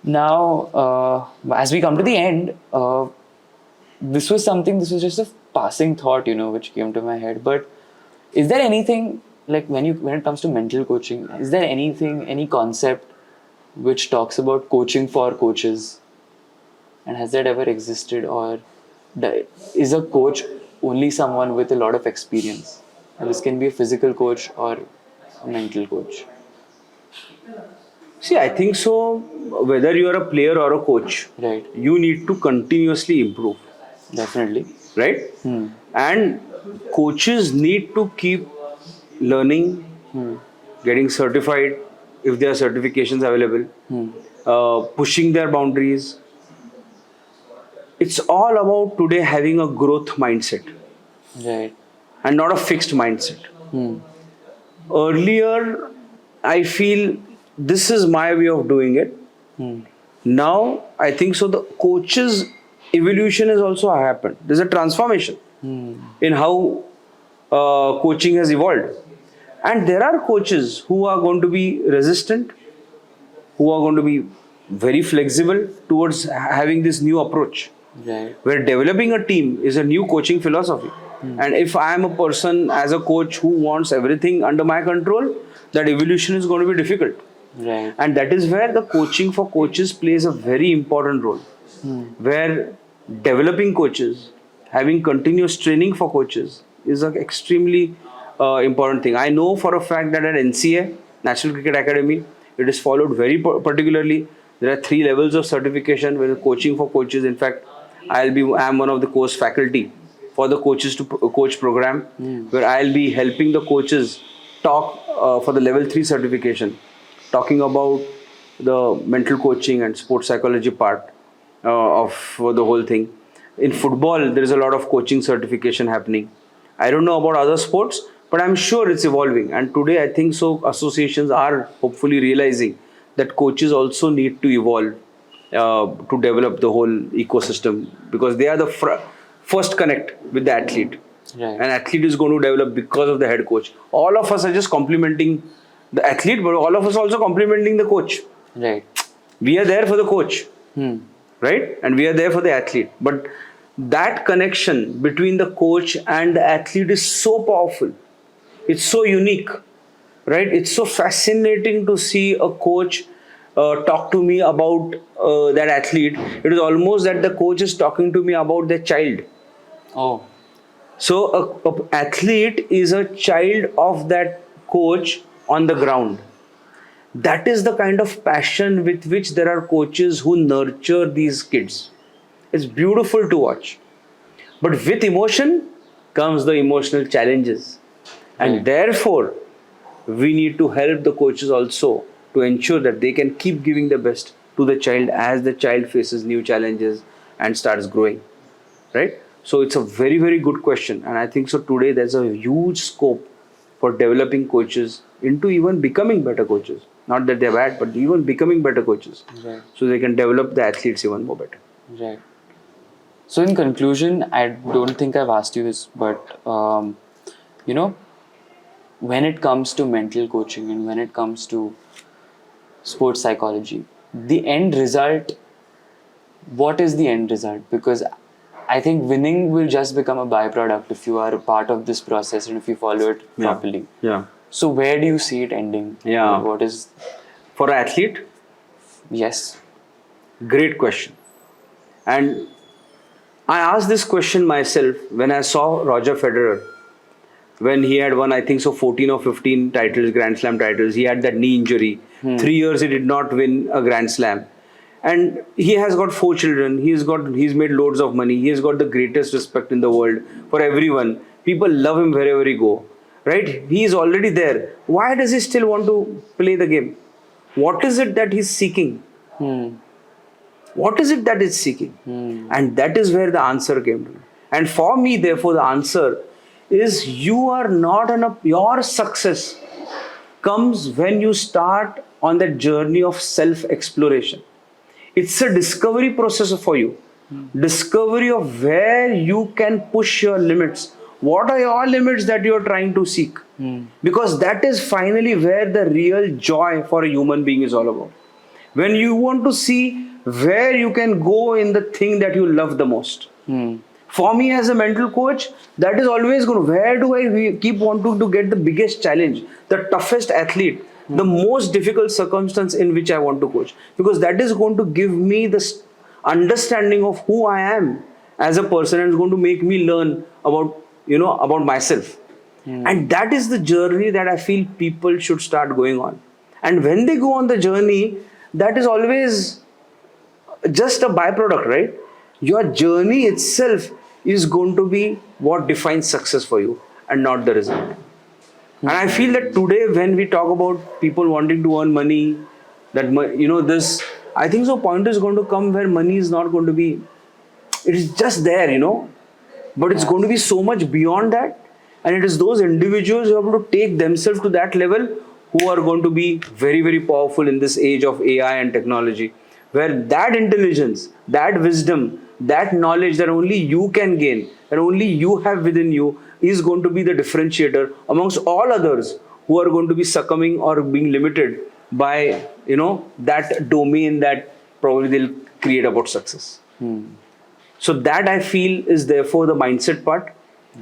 Now, as we come to the end, this was just a passing thought, you know, which came to my head. But is there anything, like when it comes to mental coaching, is there any concept which talks about coaching for coaches? And has that ever existed? Or is a coach only someone with a lot of experience? And this can be a physical coach or a mental coach. See, I think so. Whether you are a player or a coach, Right. you need to continuously improve. Definitely. Right? And coaches need to keep learning, getting certified if there are certifications available, pushing their boundaries. It's all about today having a growth mindset. Right. And not a fixed mindset. Earlier, I feel this is my way of doing it. Now, I think so. The coach's evolution has also happened. There's a transformation in how coaching has evolved. And there are coaches who are going to be resistant, who are going to be very flexible towards having this new approach. Right. Where developing a team is a new coaching philosophy. And if I am a person as a coach who wants everything under my control, that evolution is going to be difficult. Right. And that is where the coaching for coaches plays a very important role. Where developing coaches, having continuous training for coaches is an extremely important thing. I know for a fact that at NCA, National Cricket Academy, it is followed very particularly. There are 3 levels of certification where coaching for coaches. In fact, I am one of the course faculty for the coaches to coach program, where I'll be helping the coaches talk for the level 3 certification, talking about the mental coaching and sports psychology part of the whole thing. In football, there is a lot of coaching certification happening. I don't know about other sports, but I'm sure it's evolving. And today, I think so, associations are hopefully realizing that coaches also need to evolve to develop the whole ecosystem, because they are the first connect with the athlete. Right. An athlete is going to develop because of the head coach. All of us are just complimenting the athlete, but all of us also complimenting the coach. Right. We are there for the coach, Hmm. right? And we are there for the athlete. But that connection between the coach and the athlete is so powerful. It's so unique, right? It's so fascinating to see a coach talk to me about that athlete. It is almost that the coach is talking to me about their child. Oh. So a athlete is a child of that coach on the ground. That is the kind of passion with which there are coaches who nurture these kids. It's beautiful to watch. But with emotion comes the emotional challenges. And Right. therefore, we need to help the coaches also to ensure that they can keep giving the best to the child as the child faces new challenges and starts growing. Right? So it's a very, very good question. And I think so today there's a huge scope for developing coaches into even becoming better coaches. Not that they're bad, but even becoming better coaches. Right. So they can develop the athletes even more better. Right. So in conclusion, I don't think I've asked you this, but you know, when it comes to mental coaching and when it comes to sports psychology, the end result, what is the end result? Because I think winning will just become a byproduct if you are a part of this process and if you follow it properly. Yeah. So where do you see it ending? Yeah. What is, For an athlete, yes. great question. And I asked this question myself when I saw Roger Federer. When he had won, I think so, 14 or 15 titles, Grand Slam titles. He had that knee injury. 3 years he did not win a Grand Slam. And he has got 4 children. He's made loads of money. He has got the greatest respect in the world for everyone. People love him wherever he go. Right? He is already there. Why does he still want to play the game? What is it that he's seeking? What is it that is seeking? And that is where the answer came to me. And for me, therefore, the answer is you are not your success comes when you start on that journey of self exploration. It's a discovery process for you. Discovery of where you can push your limits. What are your limits that you're trying to seek? Because that is finally where the real joy for a human being is all about. When you want to see where you can go in the thing that you love the most. For me as a mental coach, that is always going to, where do I keep wanting to get the biggest challenge, the toughest athlete, the most difficult circumstance in which I want to coach. Because that is going to give me the understanding of who I am as a person and is going to make me learn about, about myself. And that is the journey that I feel people should start going on. And when they go on the journey, that is always just a byproduct, right? Your journey itself is going to be what defines success for you and not the result. And I feel that today, when we talk about people wanting to earn money, this, I think so, point is going to come where money is not going to be, it is just there, but it's going to be so much beyond that. And it is those individuals who are able to take themselves to that level who are going to be very, very powerful in this age of AI and technology, where that intelligence, that wisdom, that knowledge that only you can gain, that only you have within you, is going to be the differentiator amongst all others who are going to be succumbing or being limited by, that domain that probably they'll create about success. So that I feel is therefore the mindset part,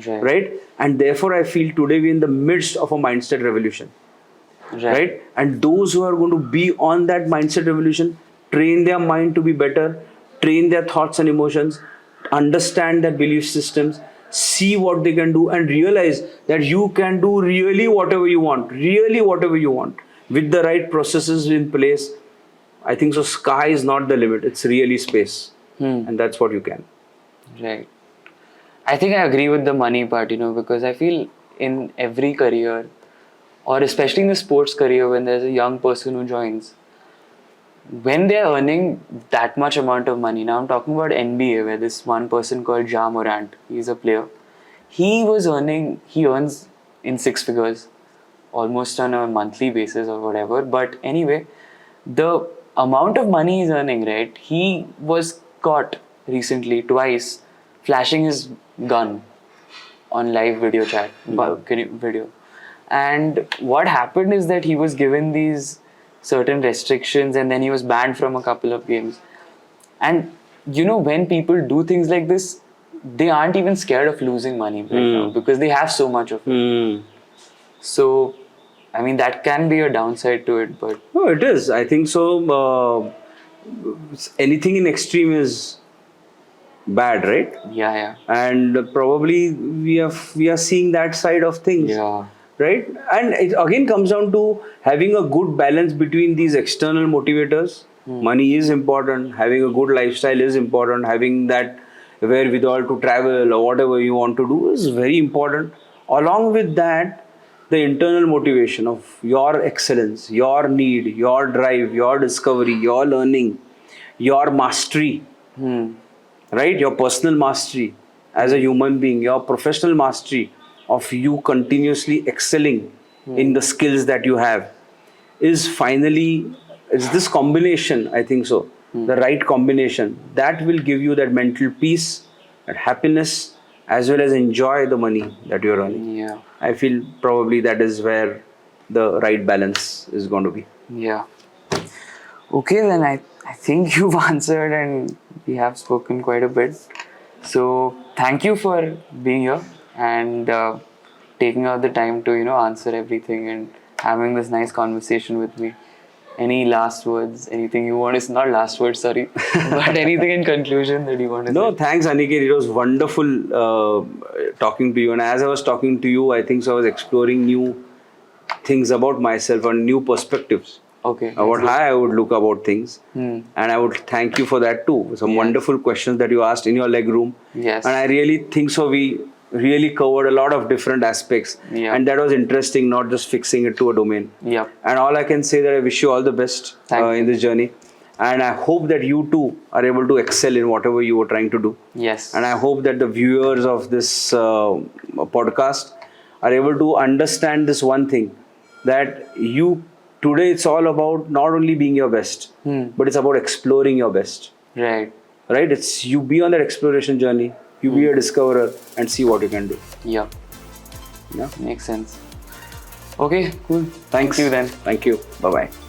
right? And therefore I feel today we're in the midst of a mindset revolution, right? And those who are going to be on that mindset revolution, train their mind to be better, train their thoughts and emotions, understand their belief systems, see what they can do, and realize that you can do really whatever you want, with the right processes in place. I think so. Sky is not the limit; it's really space, and that's what you can. Right. I think I agree with the money part, because I feel in every career, or especially in the sports career, when there's a young person who joins, when they're earning that much amount of money, now I'm talking about NBA, where this one person called Ja Morant, he's a player, he earns in six figures, almost on a monthly basis or whatever. But anyway, the amount of money he's earning, right? He was caught recently twice flashing his gun on live video chat, video. And what happened is that he was given these certain restrictions, and then he was banned from a couple of games. And when people do things like this, they aren't even scared of losing money right now because they have so much of it. So, I mean, that can be a downside to it, but No, it is. I think so. Anything in extreme is bad, right? yeah. And probably we are seeing that side of things. Yeah. Right? And it again comes down to having a good balance between these external motivators. Money is important, having a good lifestyle is important, having that wherewithal to travel or whatever you want to do is very important. Along with that, the internal motivation of your excellence, your need, your drive, your discovery, your learning, your mastery, right? Your personal mastery as a human being, your professional mastery of you continuously excelling in the skills that you have is finally, it's this combination, I think so, the right combination that will give you that mental peace, that happiness, as well as enjoy the money that you're earning. Yeah. I feel probably that is where the right balance is going to be. Yeah. Okay, then I think you've answered and we have spoken quite a bit. So thank you for being here and taking out the time to answer everything and having this nice conversation with me. Any last words? Anything you want? It's not last words, sorry, but anything in conclusion that you want to No, say? thanks, Aniket. It was wonderful talking to you. And as I was talking to you, I think so I was exploring new things about myself and new perspectives Okay. about how I would look about things. And I would thank you for that too. Some wonderful questions that you asked in your leg room. Yes. And I really think so we really covered a lot of different aspects. Yeah. And that was interesting, not just fixing it to a domain. Yep. And all I can say that I wish you all the best Thank in you. this journey. And I hope that you too are able to excel in whatever you were trying to do. Yes. And I hope that the viewers of this podcast are able to understand this one thing, that you today it's all about not only being your best, but it's about exploring your best. Right. Right? It's you be on that exploration journey, you be a discoverer and see what you can do. Yeah. Yeah. Makes sense. Okay, cool. Thanks. Thank you then. Thank you. Bye bye.